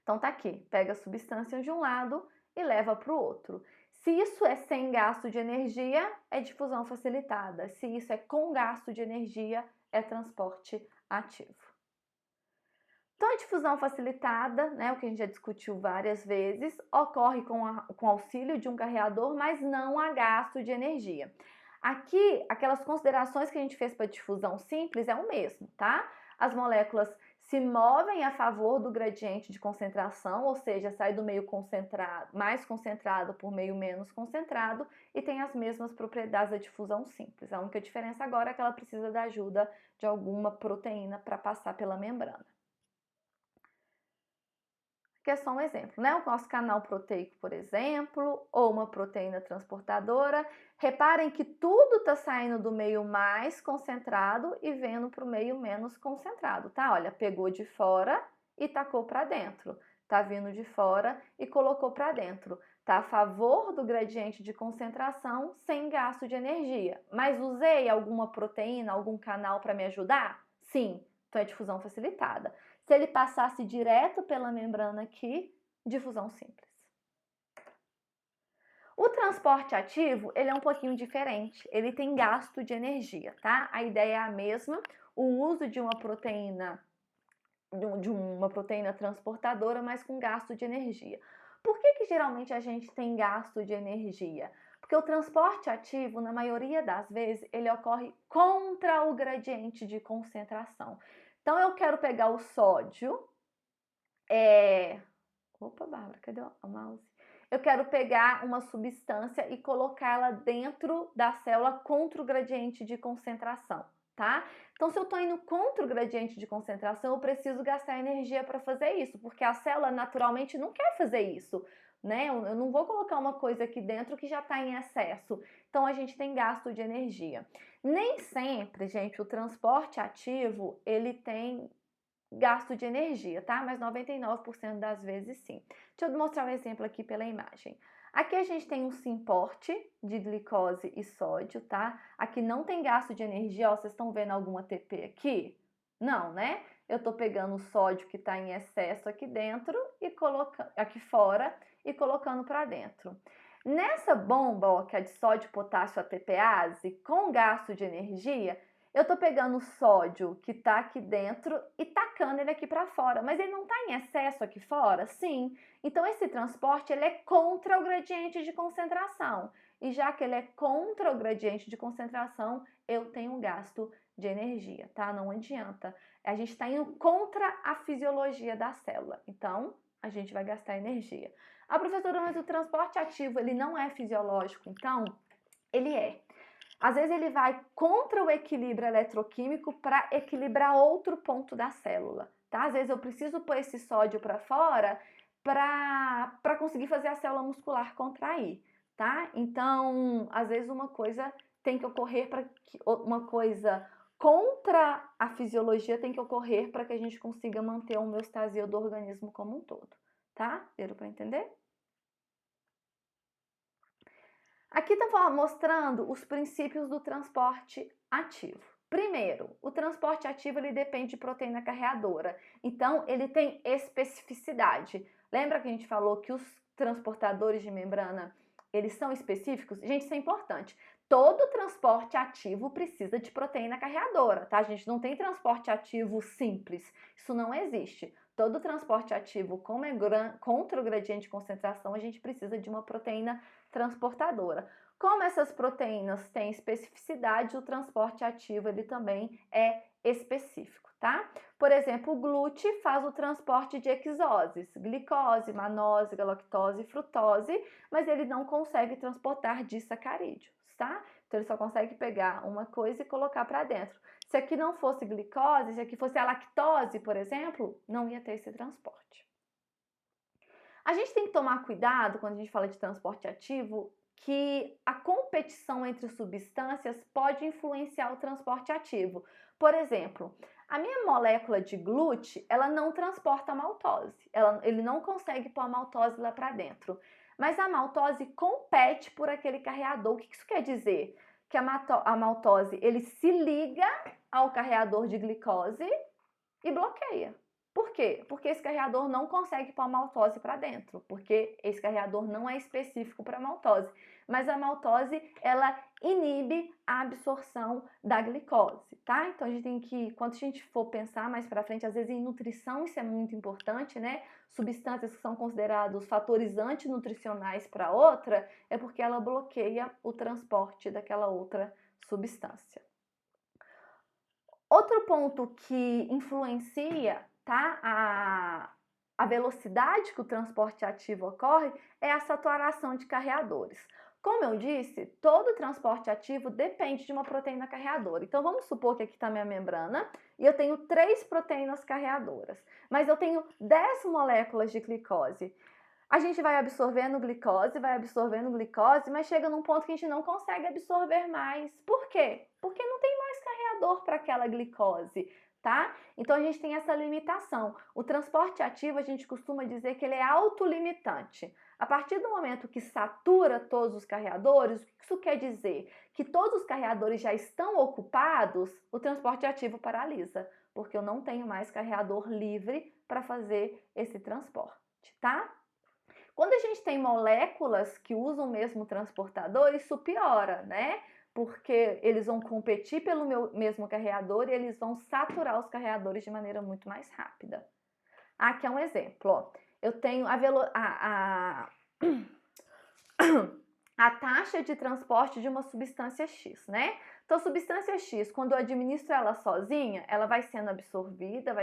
Então, tá aqui, pega a substância de um lado e leva para o outro. Se isso é sem gasto de energia, é difusão facilitada. Se isso é com gasto de energia, é transporte ativo. Então, a difusão facilitada, né, o que a gente já discutiu várias vezes, ocorre com auxílio de um carreador, mas não há gasto de energia. Aqui, aquelas considerações que a gente fez para difusão simples é o mesmo, tá? As moléculas se movem a favor do gradiente de concentração, ou seja, sai do meio concentrado, mais concentrado por meio menos concentrado, e tem as mesmas propriedades da difusão simples. A única diferença agora é que ela precisa da ajuda de alguma proteína para passar pela membrana. Que é só um exemplo, né? O nosso canal proteico, por exemplo, ou uma proteína transportadora. Reparem que tudo está saindo do meio mais concentrado e vendo para o meio menos concentrado, tá? Olha, pegou de fora e tacou para dentro. Tá vindo de fora e colocou para dentro. Tá a favor do gradiente de concentração sem gasto de energia. Mas usei alguma proteína, algum canal para me ajudar? Sim, então é difusão facilitada. Se ele passasse direto pela membrana aqui, difusão simples. O transporte ativo, ele é um pouquinho diferente, ele tem gasto de energia, tá? A ideia é a mesma, o uso de uma proteína transportadora, mas com gasto de energia. Por que geralmente a gente tem gasto de energia? Porque o transporte ativo, na maioria das vezes, ele ocorre contra o gradiente de concentração. Então, eu quero pegar o sódio. Opa, Bárbara, cadê o mouse? Eu quero pegar uma substância e colocá-la dentro da célula contra o gradiente de concentração, tá? Então, se eu estou indo contra o gradiente de concentração, eu preciso gastar energia para fazer isso, porque a célula naturalmente não quer fazer isso, né? Eu não vou colocar uma coisa aqui dentro que já está em excesso. Então, a gente tem gasto de energia. Nem sempre, gente, o transporte ativo, ele tem gasto de energia, tá? Mas 99% das vezes sim. Deixa eu mostrar um exemplo aqui pela imagem. Aqui a gente tem um simporte de glicose e sódio, tá? Aqui não tem gasto de energia, ó, vocês estão vendo alguma ATP aqui? Não, né? Eu tô pegando o sódio que está em excesso aqui dentro e colocando aqui fora e colocando para dentro. Nessa bomba, ó, que é de sódio, potássio, ATPase, com gasto de energia, eu tô pegando o sódio que tá aqui dentro e tacando ele aqui para fora, mas ele não tá em excesso aqui fora? Sim. Então esse transporte ele é contra o gradiente de concentração. E já que ele é contra o gradiente de concentração, eu tenho gasto de energia, tá? Não adianta. A gente está indo contra a fisiologia da célula. Então, a gente vai gastar energia. Ah, professora, mas o transporte ativo, ele não é fisiológico. Então, ele é. Às vezes ele vai contra o equilíbrio eletroquímico para equilibrar outro ponto da célula, tá? Às vezes eu preciso pôr esse sódio para fora para conseguir fazer a célula muscular contrair, tá? Então, às vezes uma coisa tem que ocorrer para que uma coisa contra a fisiologia tem que ocorrer para que a gente consiga manter a homeostasia do organismo como um todo, tá? Deu para entender? Aqui está mostrando os princípios do transporte ativo. Primeiro, o transporte ativo ele depende de proteína carreadora, então ele tem especificidade. Lembra que a gente falou que os transportadores de membrana eles são específicos? Gente, isso é importante. Todo transporte ativo precisa de proteína carreadora, tá? A gente não tem transporte ativo simples, isso não existe. Todo transporte ativo, como é contra o gradiente de concentração, a gente precisa de uma proteína transportadora. Como essas proteínas têm especificidade, o transporte ativo ele também é específico, tá? tá? Por exemplo, o glúten faz o transporte de hexoses, glicose, manose, galactose e frutose, mas ele não consegue transportar disacarídeos, tá? Então ele só consegue pegar uma coisa e colocar para dentro. Se aqui não fosse glicose, se aqui fosse a lactose, por exemplo, não ia ter esse transporte. A gente tem que tomar cuidado quando a gente fala de transporte ativo, que a competição entre substâncias pode influenciar o transporte ativo. Por exemplo, a minha molécula de glúten, ela não transporta a maltose. Ele não consegue pôr a maltose lá para dentro. Mas a maltose compete por aquele carreador. O que isso quer dizer? Que a maltose, ele se liga ao carreador de glicose e bloqueia. Por quê? Porque esse carreador não consegue pôr a maltose para dentro, porque esse carreador não é específico para maltose. Mas a maltose, ela inibe a absorção da glicose, tá? Então a gente tem que, quando a gente for pensar mais para frente, às vezes em nutrição isso é muito importante, né? Substâncias que são considerados fatores antinutricionais para outra, é porque ela bloqueia o transporte daquela outra substância. Outro ponto que influencia, tá, a velocidade que o transporte ativo ocorre é a saturação de carreadores. Como eu disse, todo transporte ativo depende de uma proteína carreadora. Então vamos supor que aqui está minha membrana e eu tenho 3 proteínas carreadoras, mas eu tenho 10 moléculas de glicose. A gente vai absorvendo glicose, mas chega num ponto que a gente não consegue absorver mais. Por quê? Porque não tem mais carreador para aquela glicose, tá? Então a gente tem essa limitação. O transporte ativo, a gente costuma dizer que ele é autolimitante. A partir do momento que satura todos os carreadores, o que isso quer dizer? Que todos os carreadores já estão ocupados, o transporte ativo paralisa, porque eu não tenho mais carreador livre para fazer esse transporte, tá? Quando a gente tem moléculas que usam o mesmo transportador, isso piora, né? Porque eles vão competir pelo mesmo carreador e eles vão saturar os carreadores de maneira muito mais rápida. Aqui é um exemplo, ó. Eu tenho a taxa de transporte de uma substância X, né? Então, a substância X, quando eu administro ela sozinha, ela vai sendo absorvida,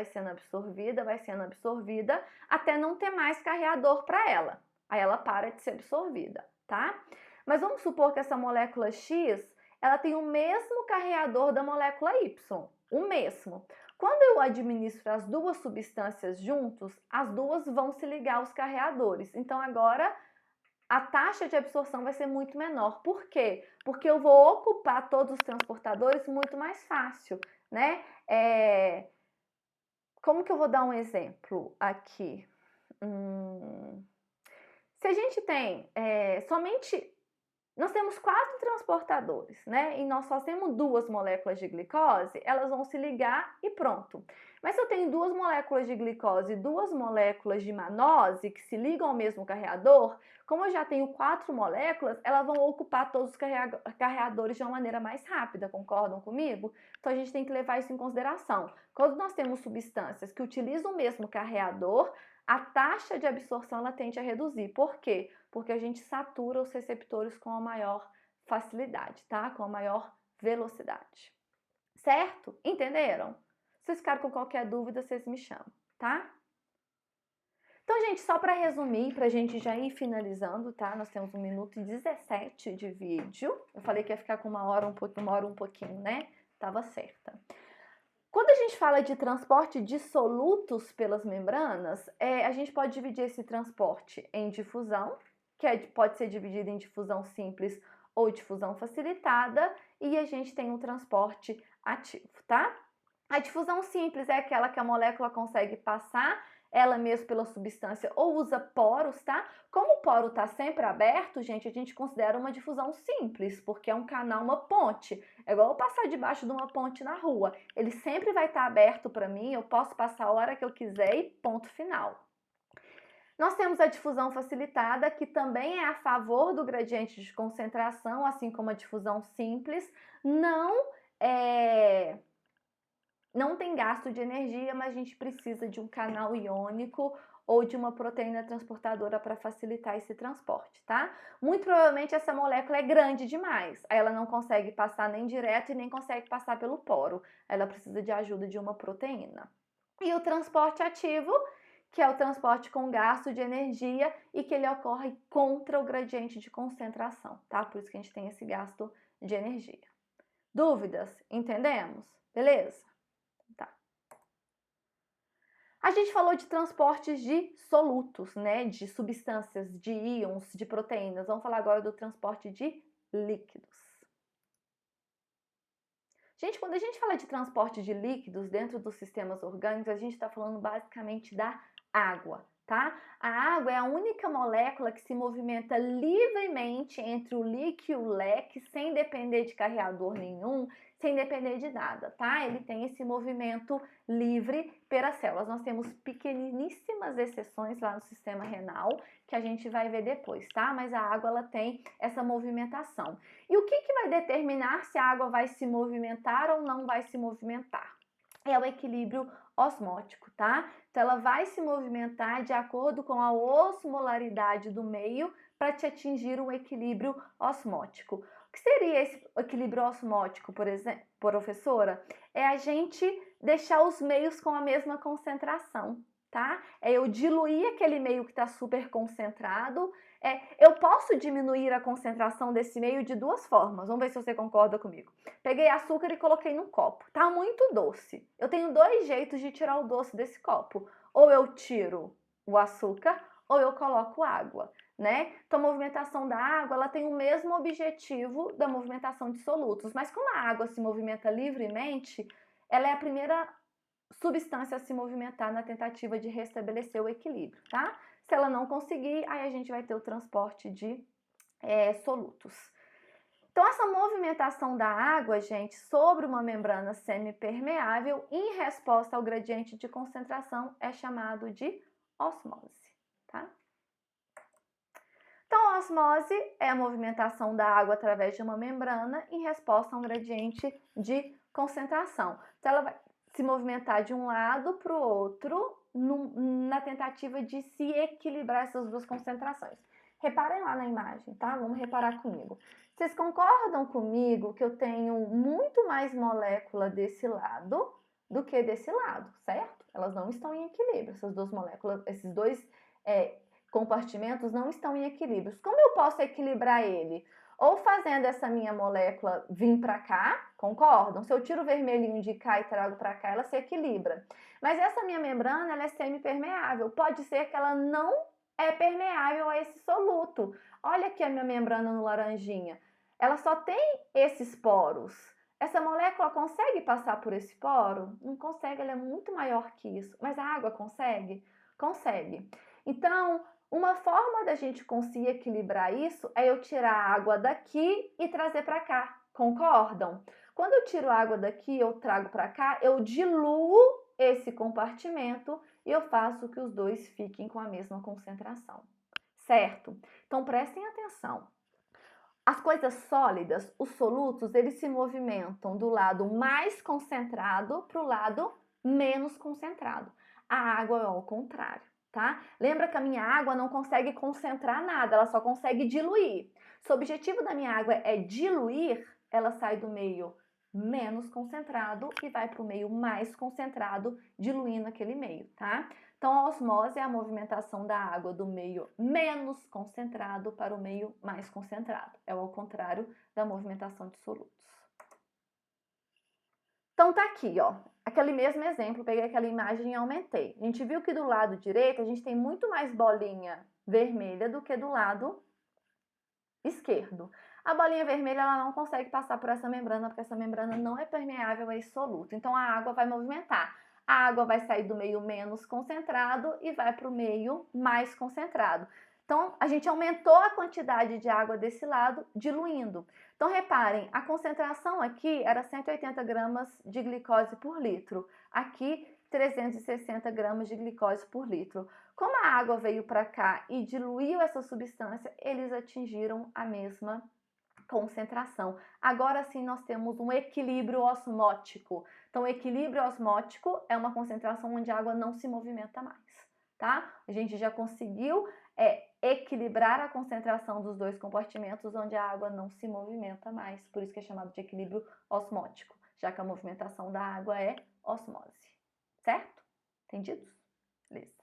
até não ter mais carreador para ela. Aí ela para de ser absorvida, tá? Mas vamos supor que essa molécula X, ela tem o mesmo carreador da molécula Y, o mesmo. Quando eu administro as duas substâncias juntos, as duas vão se ligar aos carreadores. Então, agora a taxa de absorção vai ser muito menor. Por quê? Porque eu vou ocupar todos os transportadores muito mais fácil, né? Como que eu vou dar um exemplo aqui? Se a gente tem somente... Nós temos 4 transportadores, né? E nós só temos 2 moléculas de glicose, elas vão se ligar e pronto. Mas se eu tenho 2 moléculas de glicose e 2 moléculas de manose que se ligam ao mesmo carreador, como eu já tenho 4 moléculas, elas vão ocupar todos os carreadores de uma maneira mais rápida, concordam comigo? Então a gente tem que levar isso em consideração. Quando nós temos substâncias que utilizam o mesmo carreador, a taxa de absorção ela tende a reduzir. Por quê? Porque a gente satura os receptores com a maior facilidade, tá? Com a maior velocidade. Certo? Entenderam? Se vocês ficaram com qualquer dúvida, vocês me chamam, tá? Então, gente, só para resumir, para a gente já ir finalizando, tá? Nós temos 1 minuto e 17 de vídeo. Eu falei que ia ficar com uma hora um pouquinho, né? Tava certa. Quando a gente fala de transporte de solutos pelas membranas, a gente pode dividir esse transporte em difusão, que pode ser dividido em difusão simples ou difusão facilitada, e a gente tem um transporte ativo, tá? A difusão simples é aquela que a molécula consegue passar ela mesma pela substância ou usa poros, tá? Como o poro está sempre aberto, gente, a gente considera uma difusão simples, porque é um canal, uma ponte. É igual eu passar debaixo de uma ponte na rua. Ele sempre vai estar aberto para mim, eu posso passar a hora que eu quiser e ponto final. Nós temos a difusão facilitada, que também é a favor do gradiente de concentração, assim como a difusão simples. Não tem gasto de energia, mas a gente precisa de um canal iônico ou de uma proteína transportadora para facilitar esse transporte, tá? Muito provavelmente essa molécula é grande demais, aí ela não consegue passar nem direto e nem consegue passar pelo poro, ela precisa de ajuda de uma proteína. E o transporte ativo, que é o transporte com gasto de energia e que ele ocorre contra o gradiente de concentração, tá? Por isso que a gente tem esse gasto de energia. Dúvidas? Entendemos? Beleza? Tá. A gente falou de transportes de solutos, né? De substâncias, de íons, de proteínas. Vamos falar agora do transporte de líquidos. Gente, quando a gente fala de transporte de líquidos dentro dos sistemas orgânicos, a gente está falando basicamente da água, tá? A água é a única molécula que se movimenta livremente entre o líquido e o leque, sem depender de carreador nenhum, sem depender de nada, tá? Ele tem esse movimento livre pelas células. Nós temos pequeníssimas exceções lá no sistema renal, que a gente vai ver depois, tá? Mas a água, ela tem essa movimentação. E o que vai determinar se a água vai se movimentar ou não vai se movimentar? É o equilíbrio osmótico, tá? Então, ela vai se movimentar de acordo com a osmolaridade do meio para te atingir um equilíbrio osmótico. O que seria esse equilíbrio osmótico, por exemplo, professora? É a gente deixar os meios com a mesma concentração, tá? É eu diluir aquele meio que está super concentrado. Eu posso diminuir a concentração desse meio de duas formas. Vamos ver se você concorda comigo. Peguei açúcar e coloquei num copo. Tá muito doce. Eu tenho dois jeitos de tirar o doce desse copo. Ou eu tiro o açúcar ou eu coloco água, né? Então, a movimentação da água, ela tem o mesmo objetivo da movimentação de solutos. Mas como a água se movimenta livremente, ela é a primeira substância a se movimentar na tentativa de restabelecer o equilíbrio, tá? Se ela não conseguir, aí a gente vai ter o transporte de solutos. Então, essa movimentação da água, gente, sobre uma membrana semipermeável em resposta ao gradiente de concentração é chamado de osmose, tá? Então, a osmose é a movimentação da água através de uma membrana em resposta a um gradiente de concentração. Então, ela vai se movimentar de um lado para o outro na tentativa de se equilibrar essas duas concentrações. Reparem lá na imagem, tá? Vamos reparar comigo. Vocês concordam comigo que eu tenho muito mais molécula desse lado do que desse lado, certo? Elas não estão em equilíbrio, essas duas moléculas, esses dois compartimentos não estão em equilíbrio. Como eu posso equilibrar ele? Ou fazendo essa minha molécula vir para cá, concordam? Se eu tiro o vermelhinho de cá e trago para cá, ela se equilibra. Mas essa minha membrana, ela é semipermeável. Pode ser que ela não é permeável a esse soluto. Olha aqui a minha membrana no laranjinha. Ela só tem esses poros. Essa molécula consegue passar por esse poro? Não consegue, ela é muito maior que isso. Mas a água consegue? Consegue. Então, uma forma da gente conseguir equilibrar isso é eu tirar a água daqui e trazer para cá. Concordam? Quando eu tiro a água daqui e eu trago para cá, eu diluo esse compartimento e eu faço que os dois fiquem com a mesma concentração. Certo? Então, prestem atenção. As coisas sólidas, os solutos, eles se movimentam do lado mais concentrado para o lado menos concentrado. A água é ao contrário, tá? Lembra que a minha água não consegue concentrar nada, ela só consegue diluir. Se o objetivo da minha água é diluir, ela sai do meio menos concentrado e vai para o meio mais concentrado, diluindo aquele meio, tá? Então, a osmose é a movimentação da água do meio menos concentrado para o meio mais concentrado. É ao contrário da movimentação de solutos. Então, tá aqui, ó. Aquele mesmo exemplo, peguei aquela imagem e aumentei. A gente viu que do lado direito a gente tem muito mais bolinha vermelha do que do lado esquerdo. A bolinha vermelha ela não consegue passar por essa membrana, porque essa membrana não é permeável a esse soluto. Então, a água vai movimentar. A água vai sair do meio menos concentrado e vai para o meio mais concentrado. Então, a gente aumentou a quantidade de água desse lado, diluindo. Então, reparem, a concentração aqui era 180 gramas de glicose por litro. Aqui, 360 gramas de glicose por litro. Como a água veio para cá e diluiu essa substância, eles atingiram a mesma concentração. Agora sim nós temos um equilíbrio osmótico. Então, o equilíbrio osmótico é uma concentração onde a água não se movimenta mais, tá? A gente já conseguiu equilibrar a concentração dos dois compartimentos onde a água não se movimenta mais, por isso que é chamado de equilíbrio osmótico, já que a movimentação da água é osmose, certo? Entendido? Beleza.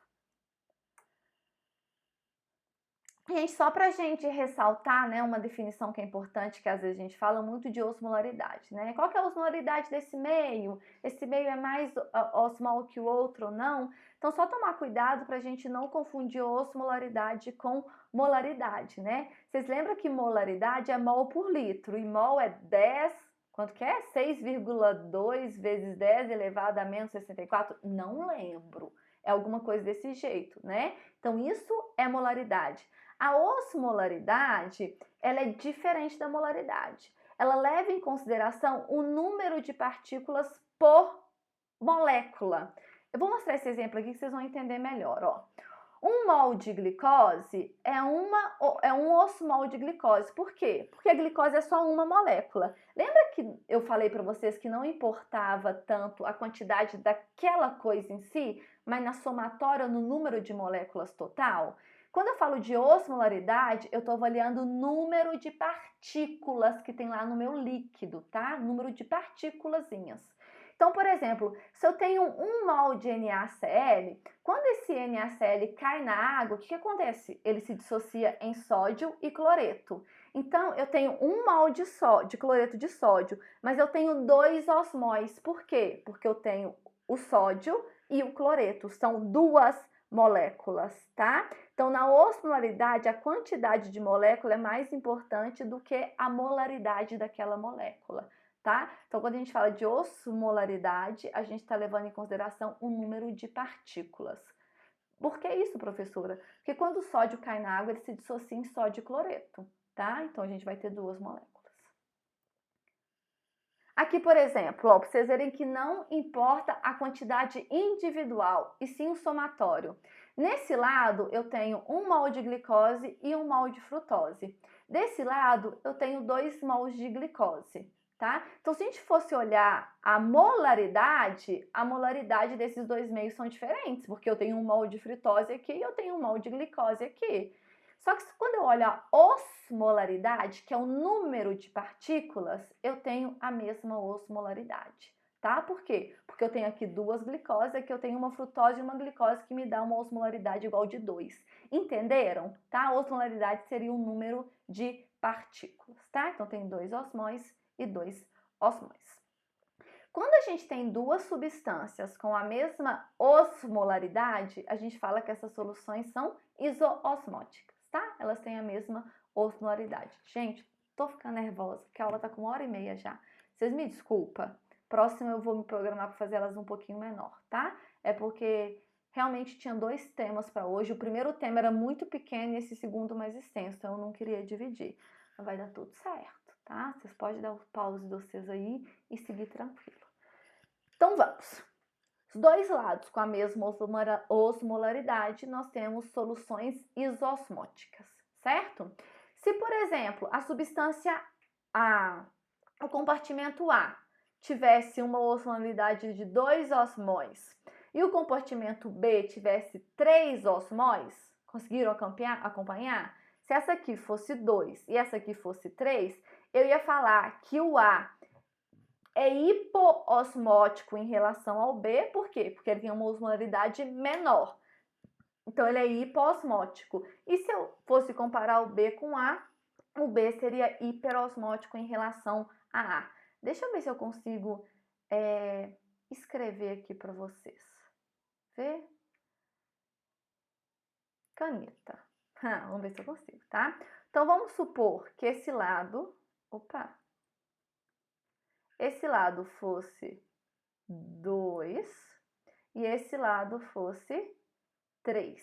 Gente, só para a gente ressaltar, né, uma definição que é importante, que às vezes a gente fala muito de osmolaridade, né? Qual que é a osmolaridade desse meio? Esse meio é mais osmol que o outro ou não? Então, só tomar cuidado para a gente não confundir osmolaridade com molaridade, né? Vocês lembram que molaridade é mol por litro, e mol é 10, quanto que é? 6,2 vezes 10 elevado a menos 64? Não lembro. É alguma coisa desse jeito, né? Então, isso é molaridade. A osmolaridade, ela é diferente da molaridade. Ela leva em consideração o número de partículas por molécula. Eu vou mostrar esse exemplo aqui que vocês vão entender melhor, ó. 1 mol de glicose é um osmol de glicose. Por quê? Porque a glicose é só uma molécula. Lembra que eu falei para vocês que não importava tanto a quantidade daquela coisa em si, mas na somatória, no número de moléculas total? Quando eu falo de osmolaridade, eu estou avaliando o número de partículas que tem lá no meu líquido, tá? Número de partículazinhas. Então, por exemplo, se eu tenho 1 mol de NaCl, quando esse NaCl cai na água, o que acontece? Ele se dissocia em sódio e cloreto. Então, eu tenho 1 mol de cloreto de sódio, mas eu tenho 2 osmóis. Por quê? Porque eu tenho o sódio e o cloreto. São duas moléculas, tá? Então, na osmolaridade, a quantidade de molécula é mais importante do que a molaridade daquela molécula, tá? Então, quando a gente fala de osmolaridade, a gente está levando em consideração o número de partículas. Por que isso, professora? Porque quando o sódio cai na água, ele se dissocia em sódio e cloreto, tá? Então, a gente vai ter duas moléculas. Aqui, por exemplo, para vocês verem que não importa a quantidade individual, e sim o somatório. Nesse lado, eu tenho 1 mol de glicose e 1 mol de frutose. Desse lado, eu tenho 2 mols de glicose, tá? Então, se a gente fosse olhar a molaridade desses dois meios são diferentes, porque eu tenho 1 mol de frutose aqui e eu tenho 1 mol de glicose aqui. Só que quando eu olho a osmolaridade, que é o número de partículas, eu tenho a mesma osmolaridade, tá? Por quê? Porque eu tenho aqui duas glicoses, aqui eu tenho uma frutose e uma glicose que me dá uma osmolaridade igual de 2. Entenderam? Tá? A osmolaridade seria o número de partículas, tá? Então, tem 2 osmóis e 2 osmóis. Quando a gente tem duas substâncias com a mesma osmolaridade, a gente fala que essas soluções são isoosmóticas, tá? Elas têm a mesma osmolaridade. Gente, tô ficando nervosa, porque a aula tá com 1h30 já. Vocês me desculpam. Próximo eu vou me programar para fazer elas um pouquinho menor, tá? É porque realmente tinha 2 temas para hoje. O primeiro tema era muito pequeno e esse segundo mais extenso, então eu não queria dividir. Mas vai dar tudo certo, tá? Vocês podem dar o pause de vocês aí e seguir tranquilo. Então vamos. Os dois lados com a mesma osmolaridade, nós temos soluções isosmóticas, certo? Se, por exemplo, a substância A, o compartimento A, tivesse uma osmolaridade de 2 osmóis e o compartimento B tivesse 3 osmóis, conseguiram acompanhar? Se essa aqui fosse 2 e essa aqui fosse 3, eu ia falar que o A é hipoosmótico em relação ao B, por quê? Porque ele tem uma osmolaridade menor. Então, ele é hipoosmótico. E se eu fosse comparar o B com A, o B seria hiperosmótico em relação a A. Deixa eu ver se eu consigo escrever aqui para vocês. Vê? Caneta. Vamos ver se eu consigo, tá? Então, vamos supor que esse lado... esse lado fosse 2 e esse lado fosse 3,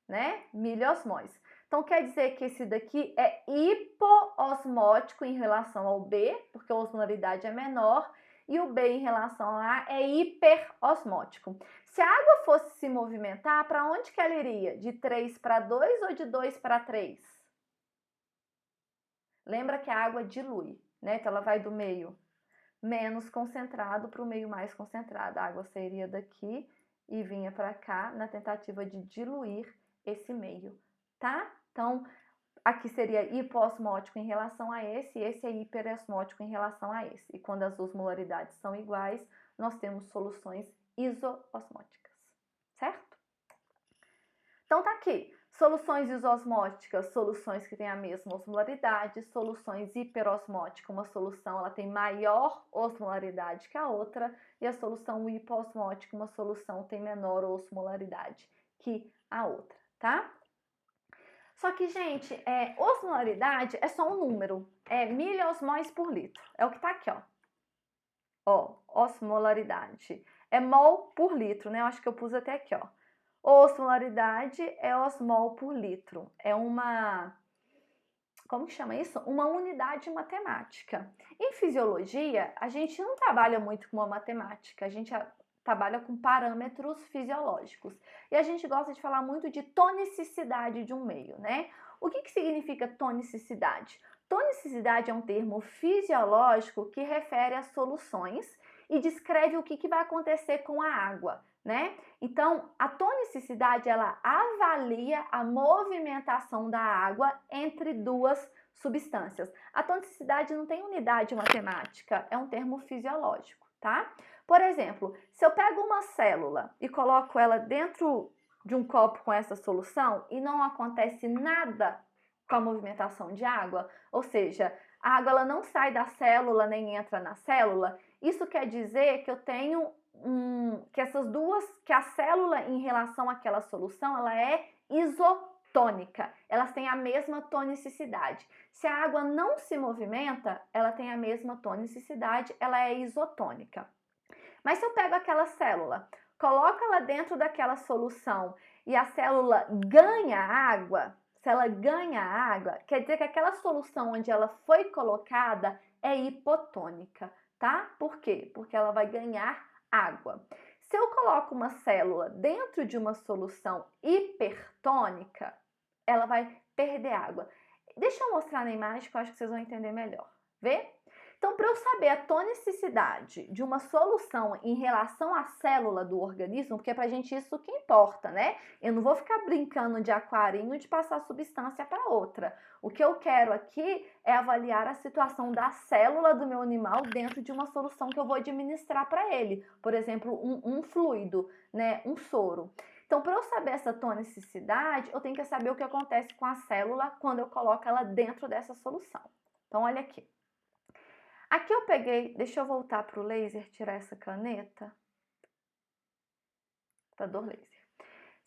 né? Miliosmóis. Então, quer dizer que esse daqui é hipoosmótico em relação ao B, porque a osmolaridade é menor, e o B em relação ao A é hiperosmótico. Se a água fosse se movimentar, para onde que ela iria? De 3 para 2 ou de 2 para 3? Lembra que a água dilui, né? Então, ela vai do meio menos concentrado para o meio mais concentrado. A água sairia daqui e vinha para cá na tentativa de diluir esse meio, tá? Então, aqui seria hipoosmótico em relação a esse é hiperosmótico em relação a esse. E quando as osmolaridades são iguais, nós temos soluções isoosmóticas, certo? Então tá aqui, soluções isosmóticas, soluções que têm a mesma osmolaridade, soluções hiperosmóticas, uma solução ela tem maior osmolaridade que a outra, e a solução hipoosmótica, uma solução tem menor osmolaridade que a outra, tá? Só que, gente, osmolaridade é só um número, é miliosmóis por litro, é o que tá aqui, ó. Ó, osmolaridade, é mol por litro, né? Eu acho que eu pus até aqui, ó. Osmolaridade é osmol por litro, é uma, como que chama isso? Uma unidade matemática. Em fisiologia, a gente não trabalha muito com a matemática, a gente trabalha com parâmetros fisiológicos. E a gente gosta de falar muito de tonicidade de um meio, né? O que significa tonicidade? Tonicidade é um termo fisiológico que refere a soluções e descreve o que vai acontecer com a água, né? Então, a tonicidade, ela avalia a movimentação da água entre duas substâncias. A tonicidade não tem unidade matemática, é um termo fisiológico, tá? Por exemplo, se eu pego uma célula e coloco ela dentro de um copo com essa solução e não acontece nada com a movimentação de água, ou seja, a água ela não sai da célula nem entra na célula, isso quer dizer que eu tenho que a célula em relação àquela solução, ela é isotônica, elas têm a mesma tonicidade. Se a água não se movimenta, ela tem a mesma tonicidade, ela é isotônica. Mas se eu pego aquela célula, coloco ela dentro daquela solução e a célula ganha água, se ela ganha água, quer dizer que aquela solução onde ela foi colocada é hipotônica, tá? Por quê? Porque ela vai ganhar água. Se eu coloco uma célula dentro de uma solução hipertônica, ela vai perder água. Deixa eu mostrar na imagem que eu acho que vocês vão entender melhor. Vê? Então, para eu saber a tonicidade de uma solução em relação à célula do organismo, porque pra gente isso que importa, né? Eu não vou ficar brincando de aquarinho de passar substância para outra. O que eu quero aqui é avaliar a situação da célula do meu animal dentro de uma solução que eu vou administrar para ele. Por exemplo, um fluido, né? Um soro. Então, para eu saber essa tonicidade, eu tenho que saber o que acontece com a célula quando eu coloco ela dentro dessa solução. Então, olha aqui. Aqui eu peguei, deixa eu voltar para o laser, tirar essa caneta. Computador laser.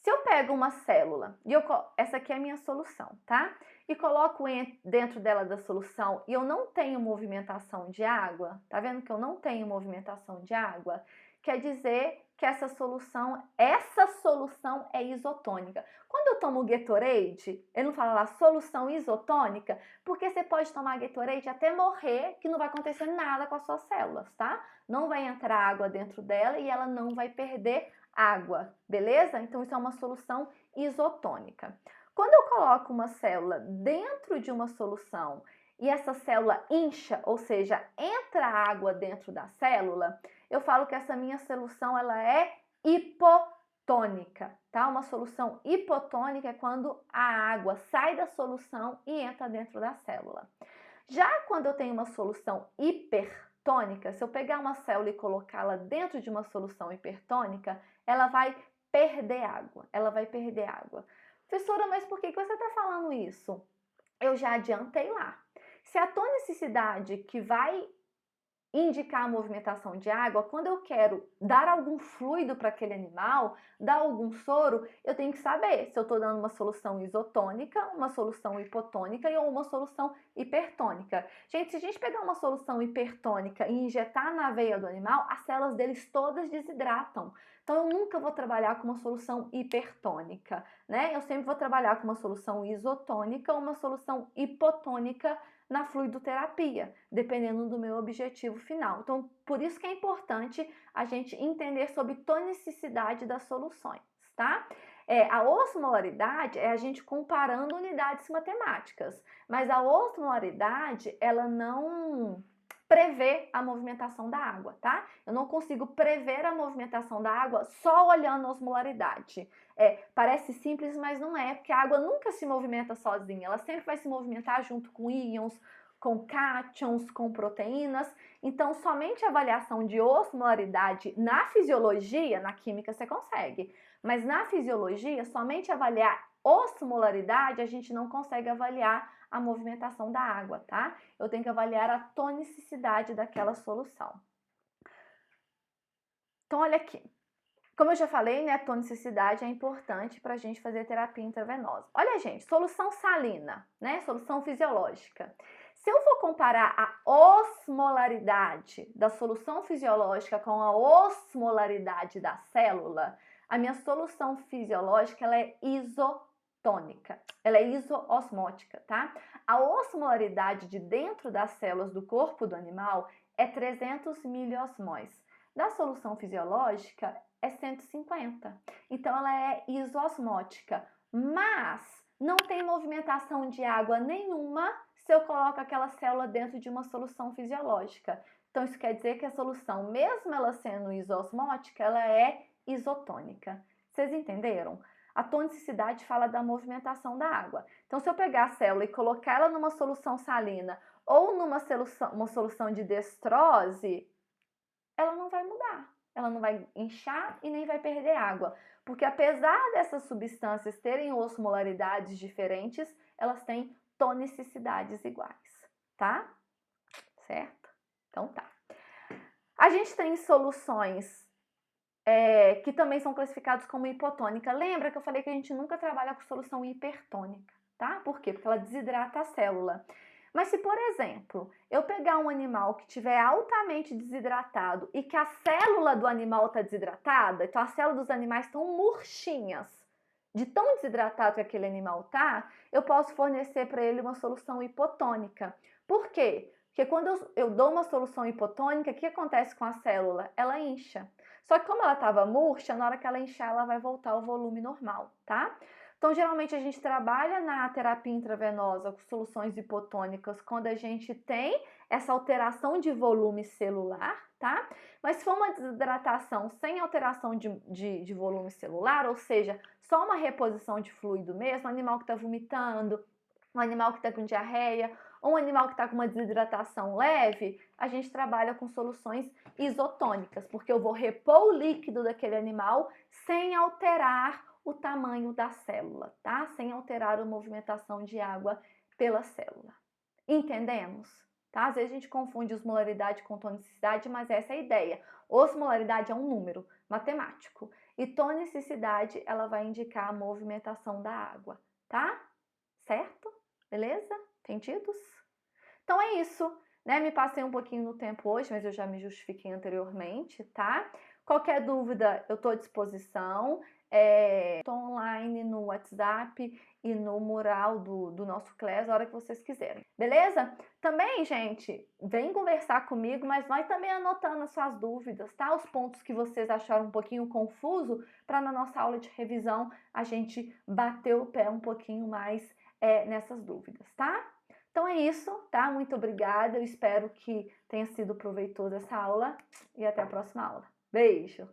Se eu pego uma célula, e essa aqui é a minha solução, tá? E coloco dentro dela da solução e eu não tenho movimentação de água, tá vendo que eu não tenho movimentação de água? Quer dizer que essa solução é isotônica. Quando eu tomo Gatorade, ele não fala lá solução isotônica, porque você pode tomar Gatorade até morrer, que não vai acontecer nada com as suas células, tá? Não vai entrar água dentro dela e ela não vai perder água, beleza? Então isso é uma solução isotônica. Quando eu coloco uma célula dentro de uma solução e essa célula incha, ou seja, entra água dentro da célula, eu falo que essa minha solução ela é hipotônica, tá? Uma solução hipotônica é quando a água sai da solução e entra dentro da célula. Já quando eu tenho uma solução hipertônica, se eu pegar uma célula e colocá-la dentro de uma solução hipertônica, ela vai perder água, Professora, mas por que você está falando isso? Eu já adiantei lá. Se a tonicidade que vai indicar a movimentação de água, quando eu quero dar algum fluido para aquele animal, dar algum soro, eu tenho que saber se eu estou dando uma solução isotônica, uma solução hipotônica ou uma solução hipertônica. Gente, se a gente pegar uma solução hipertônica e injetar na veia do animal, as células deles todas desidratam. Então, eu nunca vou trabalhar com uma solução hipertônica, né? Eu sempre vou trabalhar com uma solução isotônica ou uma solução hipotônica na fluidoterapia, dependendo do meu objetivo final. Então, por isso que é importante a gente entender sobre tonicidade das soluções, tá? A osmolaridade é a gente comparando unidades matemáticas, mas a osmolaridade, ela não prever a movimentação da água, tá? Eu não consigo prever a movimentação da água só olhando a osmolaridade. Parece simples, mas não é, porque a água nunca se movimenta sozinha, ela sempre vai se movimentar junto com íons, com cátions, com proteínas. Então, somente a avaliação de osmolaridade na fisiologia, na química você consegue, mas na fisiologia, somente avaliar osmolaridade, a gente não consegue avaliar a movimentação da água, tá? Eu tenho que avaliar a tonicidade daquela solução. Então, olha aqui. Como eu já falei, né, a tonicidade é importante para a gente fazer terapia intravenosa. Olha, gente, solução salina, né, solução fisiológica. Se eu for comparar a osmolaridade da solução fisiológica com a osmolaridade da célula, a minha solução fisiológica ela é isotônica, ela é isoosmótica, tá? A osmolaridade de dentro das células do corpo do animal é 300 miliosmóis. Da solução fisiológica é 150. Então ela é isosmótica, mas não tem movimentação de água nenhuma se eu coloco aquela célula dentro de uma solução fisiológica. Então isso quer dizer que a solução, mesmo ela sendo isosmótica, ela é isotônica. Vocês entenderam? A tonicidade fala da movimentação da água. Então, se eu pegar a célula e colocar ela numa solução salina ou numa solução de destrose, ela não vai mudar. Ela não vai inchar e nem vai perder água. Porque apesar dessas substâncias terem osmolaridades diferentes, elas têm tonicidades iguais, tá? Certo? Então tá. A gente tem soluções que também são classificadas como hipotônica. Lembra que eu falei que a gente nunca trabalha com solução hipertônica, tá? Por quê? Porque ela desidrata a célula. Mas se, por exemplo, eu pegar um animal que estiver altamente desidratado e que a célula do animal está desidratada, então as células dos animais estão murchinhas, de tão desidratado que aquele animal está, eu posso fornecer para ele uma solução hipotônica. Por quê? Porque quando eu dou uma solução hipotônica, o que acontece com a célula? Ela incha. Só que como ela estava murcha, na hora que ela inchar, ela vai voltar ao volume normal, tá? Então, geralmente a gente trabalha na terapia intravenosa com soluções hipotônicas quando a gente tem essa alteração de volume celular, tá? Mas se for uma desidratação sem alteração de volume celular, ou seja, só uma reposição de fluido mesmo, um animal que está vomitando, um animal que está com diarreia, ou um animal que está com uma desidratação leve, a gente trabalha com soluções isotônicas, porque eu vou repor o líquido daquele animal sem alterar o tamanho da célula, tá? Sem alterar a movimentação de água pela célula. Entendemos? Tá? Às vezes a gente confunde osmolaridade com tonicidade, mas essa é a ideia. Osmolaridade é um número matemático e tonicidade ela vai indicar a movimentação da água, tá? Certo? Beleza? Entendidos? Então é isso, né? Me passei um pouquinho no tempo hoje, mas eu já me justifiquei anteriormente, tá? Qualquer dúvida, eu estou à disposição. Estou online no WhatsApp e no mural do nosso Class, a hora que vocês quiserem. Beleza? Também, gente, vem conversar comigo, mas vai também anotando as suas dúvidas, tá? Os pontos que vocês acharam um pouquinho confuso, para na nossa aula de revisão a gente bater o pé um pouquinho mais nessas dúvidas, tá? Então é isso, tá? Muito obrigada, eu espero que tenha sido proveitosa essa aula e até a próxima aula. Beijo!